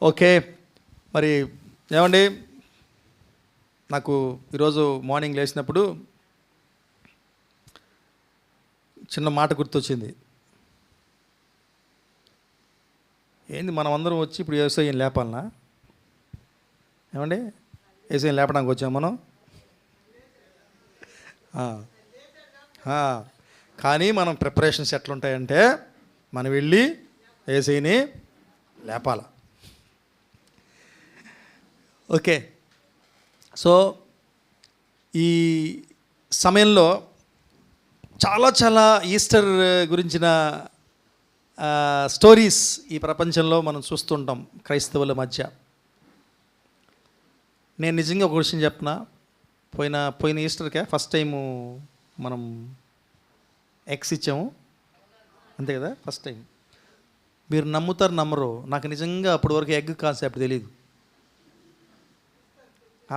Okay, మరి ఏమండి, నాకు ఈరోజు మార్నింగ్ లేచినప్పుడు చిన్న మాట గుర్తొచ్చింది. ఏంది మనం అందరం వచ్చి ఇప్పుడు వ్యవసాయం లేపాలనా? ఏమండి, వ్యవసాయం లేపడానికి వచ్చాము మనం. కానీ మనం ప్రిపరేషన్స్ ఎట్లుంటాయంటే మనం వెళ్ళి ఏసైని లేపాల. ఓకే, సో ఈ సమయంలో చాలా ఈస్టర్ గురించిన స్టోరీస్ ఈ ప్రపంచంలో మనం చూస్తుంటాం క్రైస్తవుల మధ్య. నేను నిజంగా ఒక విషయం చెప్పనా, పోయిన ఈస్టర్కే ఫస్ట్ టైము మనం ఎగ్స్ ఇచ్చాము, అంతే కదా, ఫస్ట్ టైం. మీరు నమ్ముతారు నమ్మరు, నాకు నిజంగా అప్పటి వరకు ఎగ్ కాన్సెప్ట్ తెలియదు.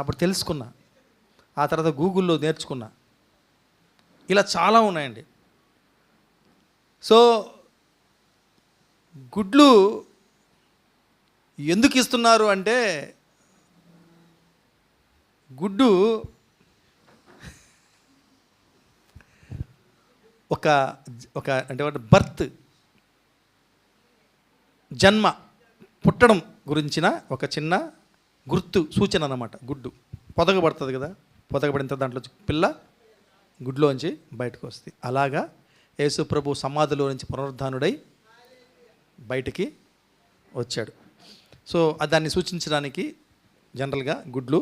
అప్పుడు తెలుసుకున్నా, ఆ తర్వాత గూగుల్లో నేర్చుకున్నా. ఇలా చాలా ఉన్నాయండి. సో గుడ్లు ఎందుకు ఇస్తున్నారు అంటే, గుడ్డు ఒక అంటే బర్త్, జన్మ, పుట్టడం గురించిన ఒక చిన్న గుర్తు, సూచన అన్నమాట. గుడ్డు పొదగబడుతుంది కదా, పొదగబడిన తర్వాత దాంట్లో పిల్ల గుడ్లోంచి బయటకు వస్తుంది. అలాగా యేసు ప్రభు సమాధిలో నుంచి పునరుద్ధానుడై బయటికి వచ్చాడు. సో దాన్ని సూచించడానికి జనరల్గా గుడ్లు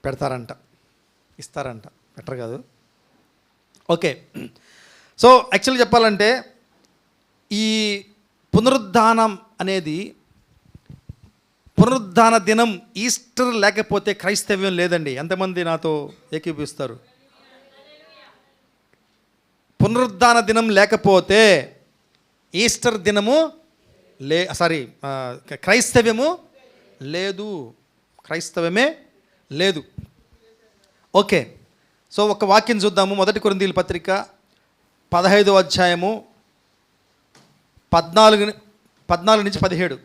పెడతారంట, ఇస్తారంట, బెటర్ కాదు. ఓకే, సో యాక్చువల్గా చెప్పాలంటే ఈ పునరుద్ధానం అనేది, పునరుద్ధాన దినం ఈస్టర్ లేకపోతే క్రైస్తవ్యం లేదండి. ఎంతమంది నాతో ఏకీభవిస్తారు? పునరుద్ధాన దినం లేకపోతే ఈస్టర్ దినము క్రైస్తవ్యము లేదు, క్రైస్తవమే లేదు. ఓకే, సో ఒక వాక్యం చూద్దాము. 1 కొరింథీయుల పత్రిక 15వ అధ్యాయము 14 నుంచి 17.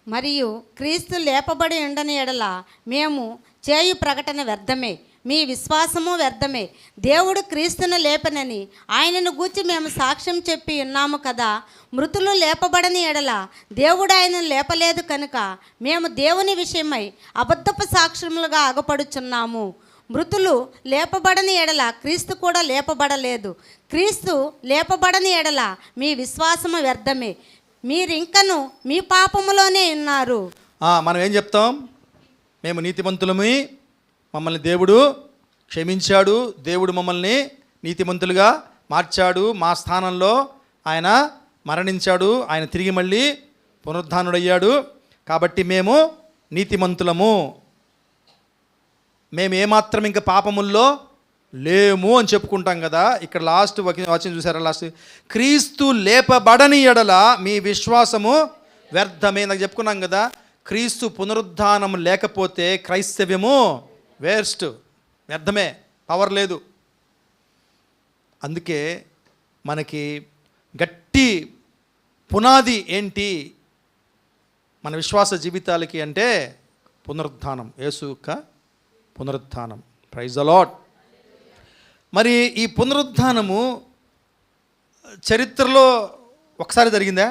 మరియు క్రీస్తు లేపబడి ఉండని ఎడల మేము చేయు ప్రకటన వ్యర్థమే, మీ విశ్వాసము వ్యర్థమే. దేవుడు క్రీస్తును లేపనని ఆయనను గూర్చి మేము సాక్ష్యం చెప్పి ఉన్నాము కదా. మృతులు లేపబడని ఎడల దేవుడు ఆయనను లేపలేదు కనుక మేము దేవుని విషయమై అబద్ధపు సాక్ష్యములుగా అగపడుచున్నాము. మృతులు లేపబడని ఎడల క్రీస్తు కూడా లేపబడలేదు. క్రీస్తు లేపబడని ఎడల మీ విశ్వాసము వ్యర్థమే, మీరింకను మీ పాపములోనే ఉన్నారు. మనం ఏం చెప్తాం? మేము నీతిమంతులమి, మమ్మల్ని దేవుడు క్షమించాడు, దేవుడు మమ్మల్ని నీతిమంతులుగా మార్చాడు, మా స్థానంలో ఆయన మరణించాడు, ఆయన తిరిగి మళ్ళీ పునరుద్ధానుడయ్యాడు, కాబట్టి మేము నీతిమంతులము, మేము ఏమాత్రం ఇంకా పాపముల్లో లేము అని చెప్పుకుంటాం కదా. ఇక్కడ లాస్ట్ వచనం చూసారా? లాస్ట్, క్రీస్తు లేపబడని ఎడల మీ విశ్వాసము వ్యర్థమే. నాకు చెప్పుకున్నాం కదా, క్రీస్తు పునరుద్ధానము లేకపోతే క్రైస్తవ్యము వేస్ట్, వ్యర్థమే, పవర్ లేదు. అందుకే మనకి గట్టి పునాది ఏంటి మన విశ్వాస జీవితాలకి అంటే పునరుద్ధానం, యేసు యొక్క పునరుద్ధానం. Praise the Lord. మరి ఈ పునరుద్ధానము చరిత్రలో ఒకసారి జరిగిందా?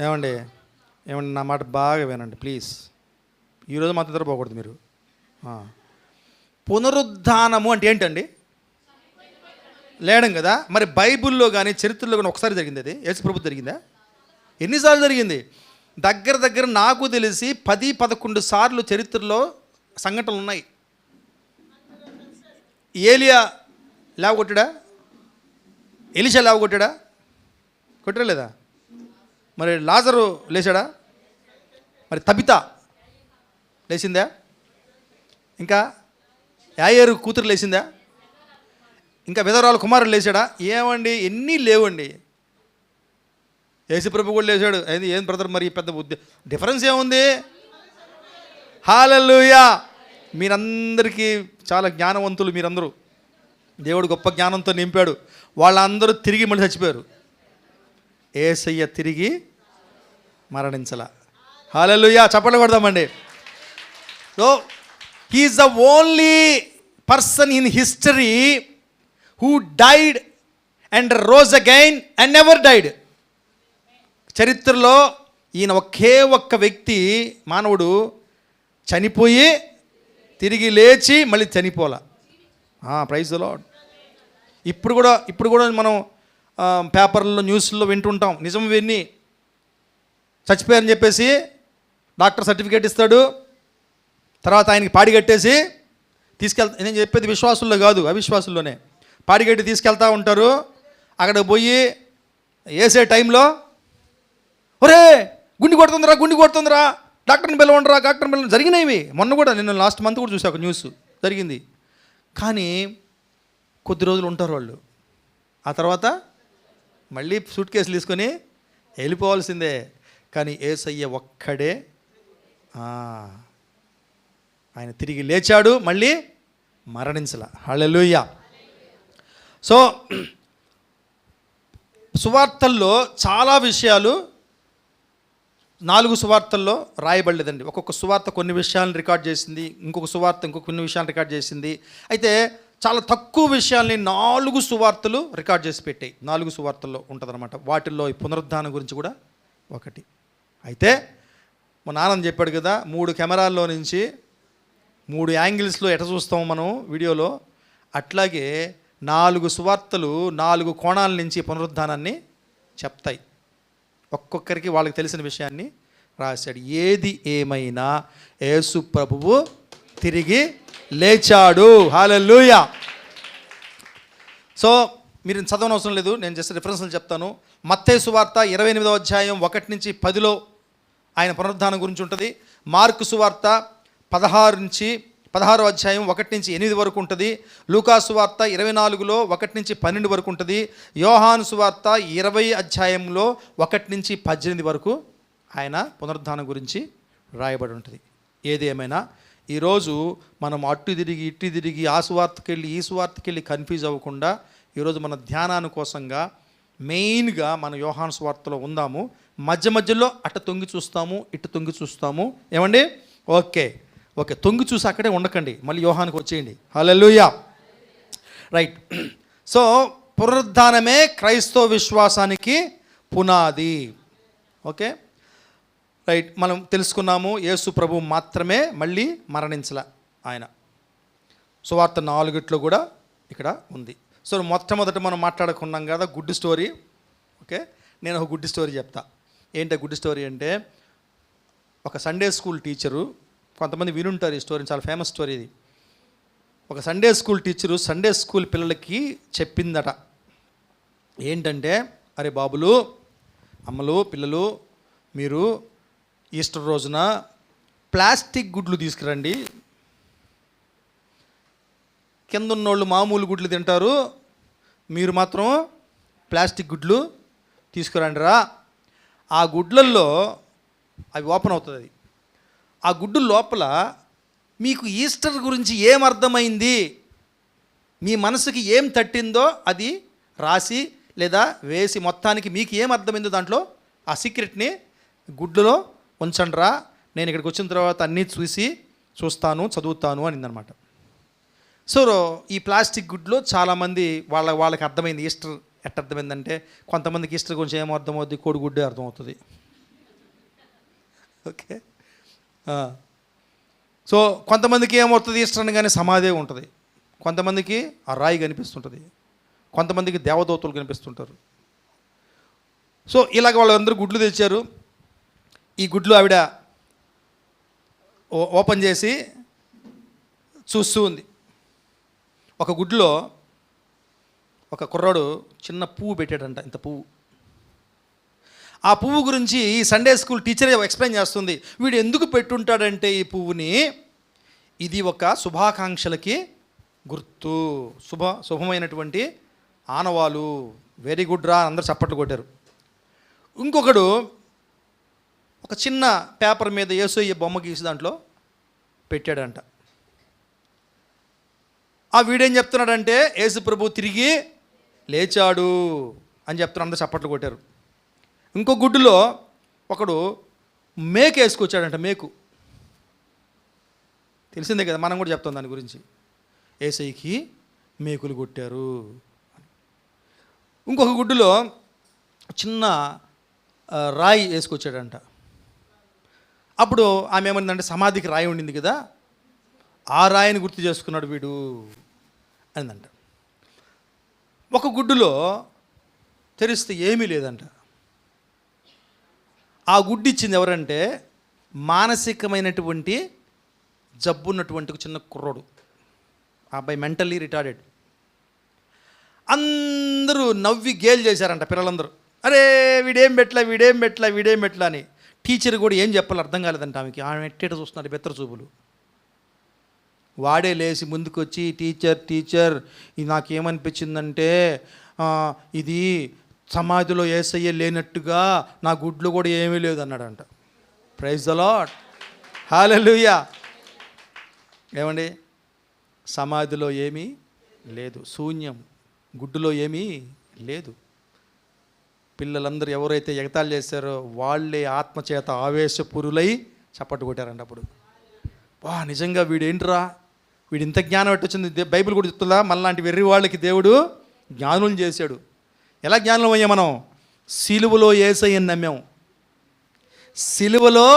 ఏమండి నా మాట బాగా వినండి ప్లీజ్. ఈరోజు మాత్రం నిద్రపోకూడదు మీరు. పునరుద్ధానము అంటే ఏంటండి? లేడం కదా. మరి బైబిల్లో కానీ చరిత్రలో కానీ ఒకసారి జరిగింది. అది యేసు ప్రభు జరిగిందా? ఎన్నిసార్లు జరిగింది? దగ్గర నాకు తెలిసి 10-11 సార్లు చరిత్రలో సంఘటనలు ఉన్నాయి. ఏలియా లేవగొట్టాడా? ఎలీషా లేవగొట్టాడా? కొట్టరా లేదా? మరి లాజరు లేచాడా? మరి తబితా లేచిందా? ఇంకా యాయేరు కూతురు లేచిందా? ఇంకా విధవరాలు కుమారుడు లేచాడా? ఏమండి, ఎన్ని లేవండి. యేసుప్రభు కూడా లేచాడు. ఏం బ్రదర్ మరి పెద్ద డిఫరెన్స్ ఏముంది? హల్లెలూయా. మీరందరికీ చాలా జ్ఞానవంతులు మీరందరూ. దేవుడు గొప్ప జ్ఞానంతో నింపాడు. వాళ్ళందరూ తిరిగి మళ్ళీ చచ్చిపోయారు. యేసయ్య తిరిగి మరణించల. హల్లెలూయా, చప్పట్లు కొడదామండి. So he's the only person in history who died and rose again and never died. చరిత్రలో ఈయన ఒకే ఒక్క వ్యక్తి, మానవుడు చనిపోయి తిరిగి లేచి మళ్ళీ చనిపోలా. Praise the lord. ఇప్పుడు కూడా మనం పేపర్లో న్యూస్లో వింటుంటాం. నిజం ఇవన్నీ. చచ్చిపోయారని చెప్పేసి డాక్టర్ సర్టిఫికేట్ ఇస్తాడు, తర్వాత ఆయనకి పాడి కట్టేసి తీసుకెళ్తా. నేను చెప్పేది విశ్వాసుల్లో కాదు, అవిశ్వాసుల్లోనే. పాడిగట్టి తీసుకెళ్తా ఉంటారు. అక్కడ పోయి వేసే టైంలో ఒరే గుండి కొడుతుందిరా డాక్టర్ని పిలవండి జరిగినాయి. మొన్న కూడా నేను లాస్ట్ మంత్ కూడా చూసా, ఒక న్యూస్ జరిగింది. కానీ కొద్ది రోజులు ఉంటారు వాళ్ళు, ఆ తర్వాత మళ్ళీ సూట్ కేసులు తీసుకొని వెళ్ళిపోవాల్సిందే. కానీ యేసయ్య ఒక్కడే, ఆయన తిరిగి లేచాడు, మళ్ళీ మరణించల. హల్లెలూయా. సో సువార్తల్లో చాలా విషయాలు 4 సువార్తల్లో రాయబడలేదండి. ఒక్కొక్క సువార్త కొన్ని విషయాలను రికార్డ్ చేసింది, ఇంకొక సువార్త కొన్ని విషయాలను రికార్డ్ చేసింది. అయితే చాలా తక్కువ విషయాల్ని 4 సువార్తలు రికార్డ్ చేసి పెట్టాయి. 4 సువార్తల్లో ఉంటుందన్నమాట. వాటిల్లో ఈ పునరుద్ధానం గురించి కూడా ఒకటి. అయితే మా నాన్న చెప్పాడు కదా, 3 కెమెరాల్లో నుంచి 3 యాంగిల్స్లో ఎట చూస్తాం మనం వీడియోలో, అట్లాగే 4 సువార్తలు 4 కోణాల నుంచి పునరుద్ధానాన్ని చెప్తాయి. ఒక్కొక్కరికి వాళ్ళకి తెలిసిన విషయాన్ని రాశాడు. ఏది ఏమైనా యేసు ప్రభువు తిరిగి లేచాడు. హల్లెలూయా. సో మీరు చదవనవసరం లేదు, నేను జస్ట్ రిఫరెన్స్లు చెప్తాను. మత్తయి సువార్త 28వ అధ్యాయం 1 నుంచి 10లో ఆయన పునరుద్ధానం గురించి ఉంటుంది. మార్కు సువార్త 16వ అధ్యాయం 1 నుంచి 8 వరకు ఉంటుంది. లూకా సువార్త 24లో 1 నుంచి 12 వరకు ఉంటుంది. యోహాను సువార్త 20 అధ్యాయంలో 1 నుంచి 18 వరకు ఆయన పునరుద్ధానం గురించి రాయబడి ఉంటుంది. ఏది ఏమైనా ఈరోజు మనం అటు తిరిగి ఇటు తిరిగి ఆ సువార్తకి వెళ్ళి ఈ సువార్తకి వెళ్ళి కన్ఫ్యూజ్ అవ్వకుండా ఈరోజు మన ధ్యానానుకోసంగా మెయిన్గా మన యోహాను సువార్తలో ఉందాము. మధ్య మధ్యలో అటు తొంగి చూస్తాము, ఇటు తొంగి చూస్తాము. ఏమండి? ఓకే, తొంగి చూసి అక్కడే ఉండకండి, మళ్ళీ యోహానికి వచ్చేయండి. హల్లెలూయా. రైట్. సో పునరుద్ధానమే క్రైస్తవ విశ్వాసానికి పునాది. Okay, right. మనం తెలుసుకున్నాము, యేసు ప్రభు మాత్రమే మళ్ళీ మరణించల. ఆయన సువార్త 4 కూడా ఇక్కడ ఉంది. సో మొట్టమొదట మనం మాట్లాడుకున్నాం కదా గుడ్ స్టోరీ. ఓకే, నేను ఒక గుడ్ స్టోరీ చెప్తా. ఏంటి గుడ్ స్టోరీ అంటే, ఒక సండే స్కూల్ టీచరు, కొంతమంది వినుంటారు ఈ స్టోరీ, చాలా ఫేమస్ స్టోరీ ఇది. ఒక Sunday school teacher Sunday school పిల్లలకి చెప్పిందట. ఏంటంటే, అరే బాబులు, అమ్మలు, పిల్లలు, మీరు ఈస్టర్ రోజున ప్లాస్టిక్ గుడ్లు తీసుకురండి. కింద ఉన్నోళ్ళు మామూలు గుడ్లు తింటారు, మీరు మాత్రం ప్లాస్టిక్ గుడ్లు తీసుకురండి రా. ఆ గుడ్లల్లో అవి ఓపెన్ అవుతుంది. అది ఆ గుడ్డు లోపల మీకు ఈస్టర్ గురించి ఏం అర్థమైంది, మీ మనసుకి ఏం తట్టిందో అది రాసి లేదా వేసి, మొత్తానికి మీకు ఏం అర్థమైందో దాంట్లో ఆ సీక్రెట్ని గుడ్డులో ఉంచండి రా. నేను ఇక్కడికి వచ్చిన తర్వాత అన్నీ చూస్తాను, చదువుతాను అనిందనమాట. సో ఈ ప్లాస్టిక్ గుడ్లో చాలామంది వాళ్ళకి అర్థమైంది ఈస్టర్. ఎట్ట అర్థమైందంటే, కొంతమందికి ఈస్టర్ గురించి ఏమో అర్థమవుద్ది, కోడిగుడ్డే అర్థమవుతుంది. ఓకే, సో కొంతమందికి ఏమవుతుంది ఈస్టర్ అనగానే సమాధే ఉంటుంది, కొంతమందికి ఆ రాయి కనిపిస్తుంటుంది, కొంతమందికి దేవదూతలు కనిపిస్తుంటారు. సో ఇలాగ వాళ్ళందరూ గుడ్లు తెచ్చారు. ఈ గుడ్లు ఆవిడ ఓపెన్ చేసి చూస్తూ ఉంది. ఒక గుడ్లో ఒక కుర్రాడు చిన్న పువ్వు పెట్టాడంట, ఇంత పువ్వు. ఆ పువ్వు గురించి ఈ సండే స్కూల్ టీచరే ఎక్స్ప్లెయిన్ చేస్తుంది. వీడు ఎందుకు పెట్టుంటాడంటే ఈ పువ్వుని, ఇది ఒక శుభాకాంక్షలకి గుర్తు, శుభమైనటువంటి ఆనవాలు. వెరీ గుడ్ రా, అందరు చప్పట్లు కొట్టారు. ఇంకొకడు ఒక చిన్న పేపర్ మీద యేసయ్య బొమ్మ గీసి దాంట్లో పెట్టాడంట. వీడేం చెప్తున్నాడంటే యేసు ప్రభు తిరిగి లేచాడు అని చెప్తున్నారు. అందరూ చప్పట్లు కొట్టారు. ఇంకో గుడ్డులో ఒకడు మేకు వేసుకొచ్చాడంట. మేకు తెలిసిందే కదా, మనం కూడా చెప్తాం దాని గురించి. యేసయ్యకి మేకులు కొట్టారు. ఇంకొక గుడ్డులో చిన్న రాయి వేసుకొచ్చాడంట. అప్పుడు ఆమె ఏమైందంటే సమాధికి రాయి ఉండింది కదా, ఆ రాయిని గుర్తు చేసుకున్నాడు వీడు అనిందంట. ఒక గుడ్డులో తెరిస్తే ఏమీ లేదంట. ఆ గుడ్డు ఇచ్చింది ఎవరంటే మానసికమైనటువంటి జబ్బున్నటువంటి ఒక చిన్న కుర్రోడు. ఆ అబ్బాయి మెంటల్లీ రిటార్డెడ్. అందరూ నవ్వి గేలు చేశారంట పిల్లలందరూ. అరే వీడేం పెట్లా అని. టీచర్ కూడా ఏం చెప్పాలి అర్థం కాలేదంట ఆమెకి. ఆమె ఎట్టేట చూస్తున్నారు బెత్తర చూపులు. వాడే లేచి ముందుకు వచ్చి, టీచర్ ఇది నాకేమనిపించిందంటే ఇది సమాధిలో యేసయ్య లేనట్టుగా నా గుడ్లు కూడా ఏమీ లేదు అన్నాడంట. ప్రైజ్ ద లార్డ్, హల్లెలూయా. ఏమండి, సమాధిలో ఏమీ లేదు, శూన్యం. గుడ్డులో ఏమీ లేదు. పిల్లలందరూ ఎవరైతే ఎగతాళి చేశారో వాళ్ళే ఆత్మచేత ఆవేశపురులై చప్పట్టు కొట్టారంట. అప్పుడు నిజంగా వీడేంట్రా, వీడు ఇంత జ్ఞానం ఎట్టొచ్చింది. బైబిల్ కూడా చెప్తుందా, మనలాంటి వెర్రి వాళ్ళకి దేవుడు జ్ఞానులు చేశాడు. ఎలా జ్ఞానం అయ్యా మనం? సిలువలో యేసయ్యని నమ్మాం. సిలువలో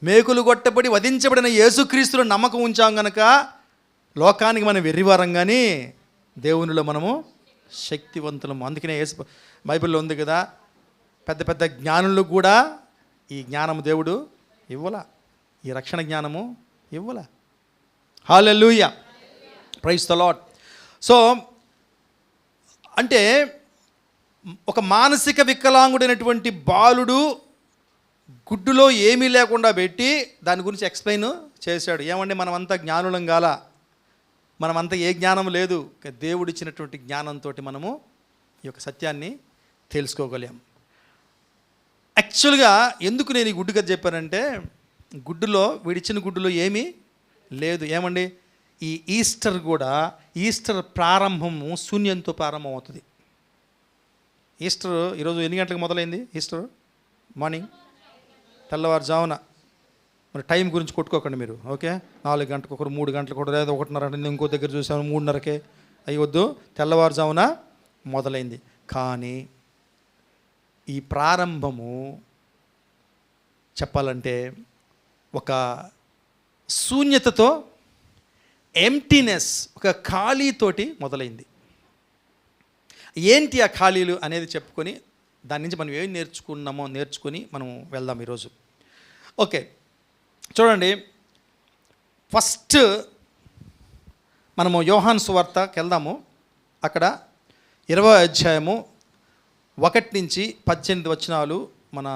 మేకులు కొట్టబడి వధించబడిన యేసుక్రీస్తులో నమ్మకం ఉంచాం గనక లోకానికి మనం వెర్రివారం, కానీ దేవునిలో మనము శక్తివంతులము. అందుకనే బైబిల్లో ఉంది కదా, పెద్ద పెద్ద జ్ఞానులకు కూడా ఈ జ్ఞానము దేవుడు ఇవ్వలా, ఈ రక్షణ జ్ఞానము ఇవ్వలా. హల్లెలూయా, ప్రైజ్ ద లార్డ్. సో అంటే ఒక మానసిక వికలాంగుడైనటువంటి బాలుడు గుడ్డులో ఏమీ లేకుండా పెట్టి దాని గురించి ఎక్స్ప్లెయిన్ చేశాడు. ఏమంటే మనమంతా జ్ఞానులం కాల, మనమంతా ఏ జ్ఞానం లేదు, దేవుడు ఇచ్చినటువంటి జ్ఞానంతో మనము ఈ యొక్క సత్యాన్ని తెలుసుకోగలిగాం. యాక్చువల్గా ఎందుకు నేను ఈ గుడ్డు కథ చెప్పానంటే, గుడ్డులో వీడిచ్చిన గుడ్డులో ఏమీ లేదు. ఏమండి, ఈ ఈస్టర్ ప్రారంభము శూన్యంతో ప్రారంభం అవుతుంది. ఈస్టర్ ఈరోజు ఎన్ని గంటలకు మొదలైంది? ఈస్టర్ మార్నింగ్ తెల్లవారుజామున. మరి టైం గురించి కొట్టుకోకండి మీరు, ఓకే? 4 గంటలకు ఒకరు, 3 గంటలకు ఒకరు, లేదా 1:30 అంటే ఇంకో దగ్గర చూసాము 3:30కే. అయ్యొద్దు, తెల్లవారుజామున మొదలైంది. కానీ ఈ ప్రారంభము చెప్పాలంటే ఒక శూన్యతతో, ఎంప్టీనెస్, ఒక ఖాళీతోటి మొదలైంది. ఏంటి ఆ ఖాళీలు అనేది చెప్పుకొని దాని నుంచి మనం ఏం నేర్చుకున్నామో నేర్చుకొని మనం వెళ్దాం ఈరోజు. ఓకే, చూడండి, ఫస్ట్ మనము యోహాను సువార్తకి వెళ్దాము. అక్కడ 20వ అధ్యాయము 1 నుంచి 18 వచనాలు మన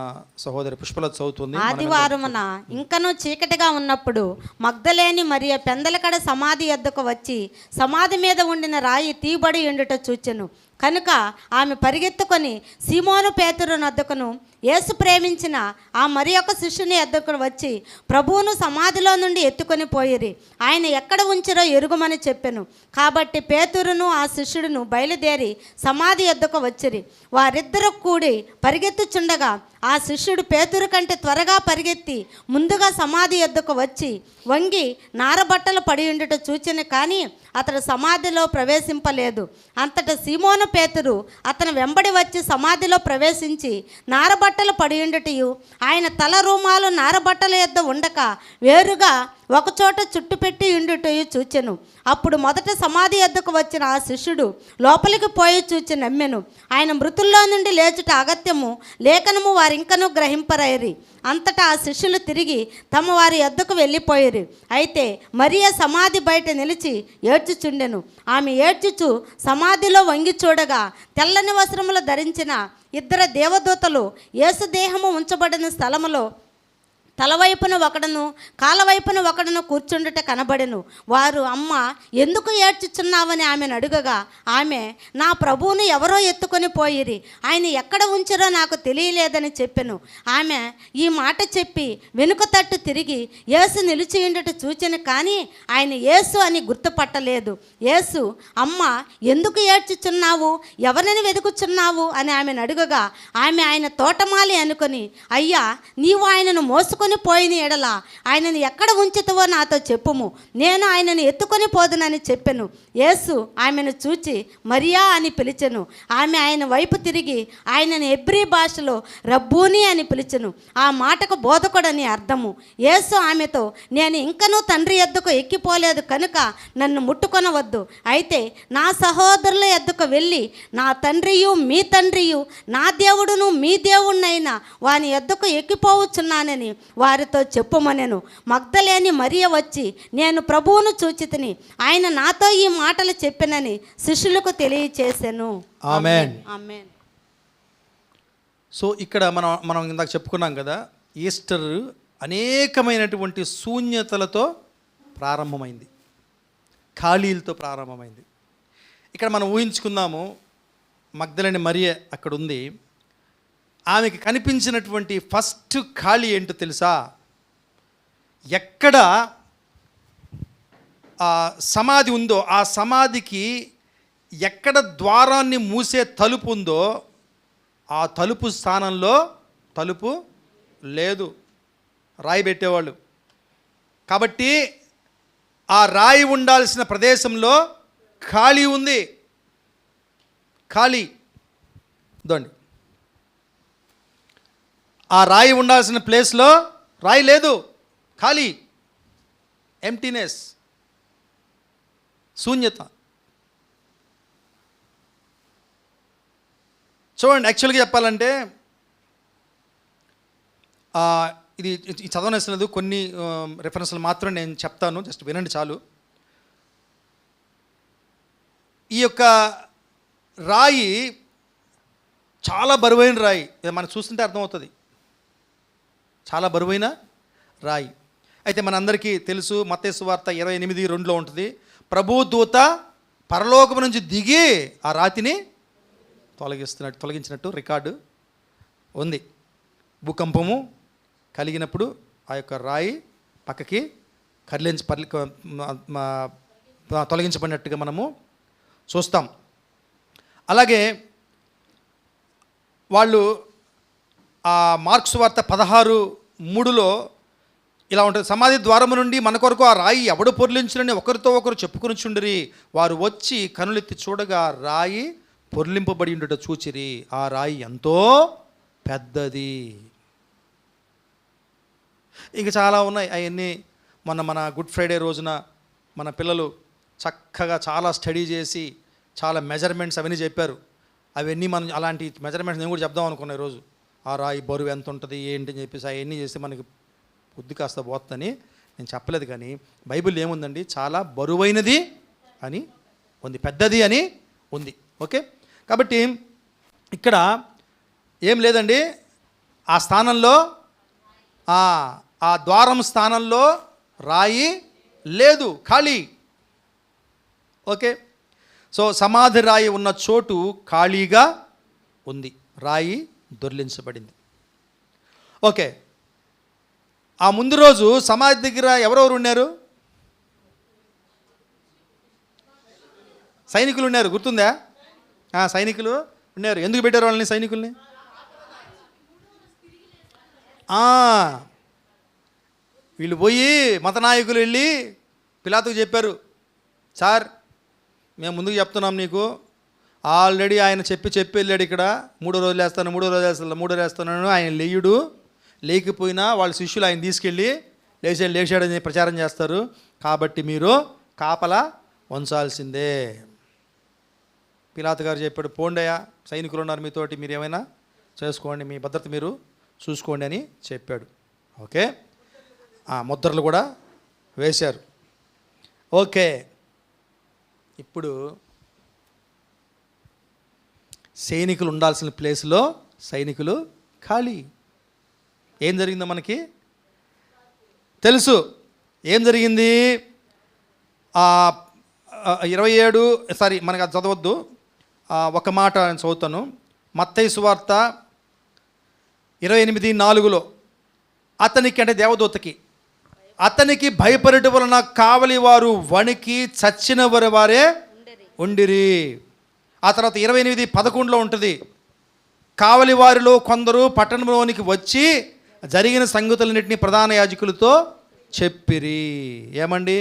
సహోదరి పుష్పలత చదువుతుంది. ఆదివారమున ఇంకనూ చీకటిగా ఉన్నప్పుడు మగ్దలేని మరియ పెందలకడ సమాధి యొద్దకు వచ్చి సమాధి మీద ఉండిన రాయి తీయబడి ఉండుట చూచెను. కనుక ఆమె పరిగెత్తుకొని సీమోను పేతురు వద్దకును యేసు ప్రేమించిన ఆ మరి ఒక శిష్యుని వద్దకు వచ్చి ప్రభువును సమాధిలో నుండి ఎత్తుకొని పోయిరి, ఆయన ఎక్కడ ఉంచిరో ఎరుగుమని చెప్పెను. కాబట్టి పేతురును ఆ శిష్యుడును బయలుదేరి సమాధి వద్దకు వచ్చిరి. వారిద్దరూ కూడి పరిగెత్తుచుండగా ఆ శిష్యుడు పేతురు కంటే త్వరగా పరిగెత్తి ముందుగా సమాధి వద్దకు వచ్చి వంగి నారబట్టలు పడి ఉండుట చూచెను, కానీ అతడు సమాధిలో ప్రవేశింపలేదు. అంతటా సీమోను పేతురు అతను వెంబడి వచ్చి సమాధిలో ప్రవేశించి నారబట్టలు పడి ఉండుటయు ఆయన తల రూమాలు నారబట్టల యొద్ద ఉండక వేరుగా ఒకచోట చుట్టుపెట్టి ఉండుటయు చూచెను. అప్పుడు మొదట సమాధి యొద్దకు వచ్చిన ఆ శిష్యుడు లోపలికి పోయి చూచి నమ్మెను. ఆయన మృతుల్లో నుండి లేచుట అగత్యము లేఖనము వారింకనూ గ్రహింపరైరి. అంతటా ఆ శిష్యులు తిరిగి తమ వారి యొద్దకు వెళ్ళిపోయిరి. అయితే మరియ సమాధి బయట నిలిచి ఏడ్చుచుండెను. ఆమె ఏడ్చుచు సమాధిలో వంగి చూడగా తెల్లని వస్త్రములు ధరించిన 2 దేవదూతలు యేసు దేహము ఉంచబడిన స్థలములో తలవైపున ఒకడును కాలవైపున ఒకడును కూర్చుండుట కనబడెను. వారు, అమ్మ ఎందుకు ఏడ్చుచున్నావని ఆమెను అడుగగా ఆమె, నా ప్రభువును ఎవరో ఎత్తుకొని పోయిరి, ఆయన ఎక్కడ ఉంచారో నాకు తెలియలేదని చెప్పెను. ఆమె ఈ మాట చెప్పి వెనుక తట్టు తిరిగి యేసు నిలిచి ఉండుట చూచెను, కానీ ఆయన యేసు అని గుర్తుపట్టలేదు. యేసు, అమ్మ ఎందుకు ఏడ్చుచున్నావు, ఎవరిని వెతుకుచున్నావు అని ఆమెను అడుగగా ఆమె ఆయన తోటమాలి అనుకొని, అయ్యా నీవు ఆయనను మోసుకొని పోయిన ఎడల ఆయనను ఎక్కడ ఉంచుతావో నాతో చెప్పుము, నేను ఆయనను ఎత్తుకొని పోదునని చెప్పెను. యేసు ఆమెను చూచి మరియా అని పిలిచెను. ఆమె ఆయన వైపు తిరిగి ఆయనను హెబ్రీ భాషలో రబ్బూని అని పిలిచెను. ఆ మాటకు బోధకుడని అర్థము. యేసు ఆమెతో, నేను ఇంకనూ తండ్రి ఎద్దుకు ఎక్కిపోలేదు కనుక నన్ను ముట్టుకొనవద్దు, అయితే నా సహోదరుల ఎద్దుకు వెళ్ళి నా తండ్రియు మీ తండ్రియు నా దేవుడును మీ దేవుణ్ణైనా వాని ఎద్దుకు ఎక్కిపోవచ్చున్నానని వారితో చెప్పుమనెను. మగ్దలేని మరియ వచ్చి, నేను ప్రభువును చూచితిని, ఆయన నాతో ఈ మాటలు చెప్పినని శిష్యులకు తెలియచేసెను. ఆమేన్. ఆమేన్. సో ఇక్కడ మనం ఇందాక చెప్పుకున్నాం కదా, ఈస్టర్ అనేకమైనటువంటి శూన్యతలతో ప్రారంభమైంది, ఖాళీలతో ప్రారంభమైంది. ఇక్కడ మనం ఊహించుకుందాము, మగ్దలేని మరియ అక్కడ ఉంది. ఆమెకి కనిపించినటువంటి ఫస్ట్ ఖాళీ ఏంటో తెలుసా? ఎక్కడ సమాధి ఉందో ఆ సమాధికి ఎక్కడ ద్వారాన్ని మూసే తలుపు ఉందో ఆ తలుపు స్థానంలో తలుపు లేదు, రాయి పెట్టేవాళ్ళు. కాబట్టి ఆ రాయి ఉండాల్సిన ప్రదేశంలో ఖాళీ ఉంది. ఖాళీ ఇదండి, ఆ రాయి ఉండాల్సిన ప్లేస్లో రాయి లేదు, ఖాళీ, ఎంప్టీనెస్, శూన్యత. చూడండి, యాక్చువల్గా చెప్పాలంటే ఇది చదవనవసరం, కొన్ని రెఫరెన్స్లు మాత్రం నేను చెప్తాను, జస్ట్ వినండి చాలు. ఈ యొక్క రాయి చాలా బరువైన రాయి, ఇది మనకు చూస్తుంటే అర్థమవుతుంది, చాలా బరువైన రాయి. అయితే మనందరికీ తెలుసు, మత్తయి సువార్త 28:2 ఉంటుంది, ప్రభు దూత పరలోకం నుంచి దిగి ఆ రాతిని తొలగించినట్టు రికార్డు ఉంది. భూకంపము కలిగినప్పుడు ఆ యొక్క రాయి పక్కకి తొలగించబడినట్టుగా మనము చూస్తాం. అలాగే వాళ్ళు ఆ మార్క్స్ వార్త 16:3 ఇలా ఉంటుంది, సమాధి ద్వారము నుండి మన కొరకు ఆ రాయి ఎవడు పొర్లించునని ఒకరితో ఒకరు చెప్పుకుని చుండిరి, వారు వచ్చి కనులెత్తి చూడగా రాయి పొర్లింపబడి ఉండుట చూచిరి, ఆ రాయి ఎంతో పెద్దది. ఇంకా చాలా ఉన్నాయి అవన్నీ. మన గుడ్ ఫ్రైడే రోజున మన పిల్లలు చక్కగా చాలా స్టడీ చేసి చాలా మెజర్మెంట్స్ అవన్నీ చెప్పారు. అవన్నీ మనం అలాంటి మెజర్మెంట్స్ నేను కూడా చెప్దాం అనుకున్నా ఈరోజు. ఆ రాయి బరువు ఎంత ఉంటుంది ఏంటి అని చెప్పేసి అవన్నీ చేస్తే మనకి బుద్ధి కాస్త పోతుందని నేను చెప్పలేదు. కానీ బైబిల్ ఏముందండి, చాలా బరువైనది అని ఉంది, పెద్దది అని ఉంది. ఓకే, కాబట్టి ఇక్కడ ఏం లేదండి, ఆ స్థానంలో ఆ ద్వారం స్థానంలో రాయి లేదు, ఖాళీ. ఓకే, సో సమాధి రాయి ఉన్న చోటు ఖాళీగా ఉంది, రాయి దొర్లించబడింది. ఓకే, ఆ ముందు రోజు సమాధి దగ్గర ఎవరెవరు ఉన్నారు? సైనికులు ఉన్నారు, గుర్తుందా? సైనికులు ఉన్నారు. ఎందుకు పెట్టారు వాళ్ళని, సైనికుల్ని? వీళ్ళు పోయి మత నాయకులు వెళ్ళి పిలాతుకు చెప్పారు, సార్ మేము ముందుకు చెప్తున్నాం నీకు, ఆల్రెడీ ఆయన చెప్పి వెళ్ళాడు, ఇక్కడ 3 రోజులు వేస్తాను ఆయన లేయుడు, లేకపోయినా వాళ్ళ శిష్యులు ఆయన తీసుకెళ్ళి లేచాడని ప్రచారం చేస్తారు, కాబట్టి మీరు కాపలా ఉంచాల్సిందే. పిలాతు గారు చెప్పాడు, పోండయ్యా, సైనికులు ఉన్నారు మీతోటి, మీరు ఏమైనా చేసుకోండి, మీ భద్రత మీరు చూసుకోండి అని చెప్పాడు. ఓకే, ముద్రలు కూడా వేశారు. ఓకే, ఇప్పుడు సైనికులు ఉండాల్సిన ప్లేస్లో సైనికులు ఖాళీ. ఏం జరిగిందో మనకి తెలుసు ఏం జరిగింది. 27 మనకు అది చదవద్దు, ఒక మాట నేను చదువుతాను. మత్తయి సువార్త 28:4 అతనికి, అంటే దేవదూతకి, అతనికి భయపడట వలన కావలి వారు వణికి చచ్చిన వారే ఉండిరి. ఆ తర్వాత 28:11 ఉంటుంది, కావలి వారిలో కొందరు పట్టణంలోనికి వచ్చి జరిగిన సంగతులన్నింటినీ ప్రధాన యాజకులతో చెప్పిరి. ఏమండి,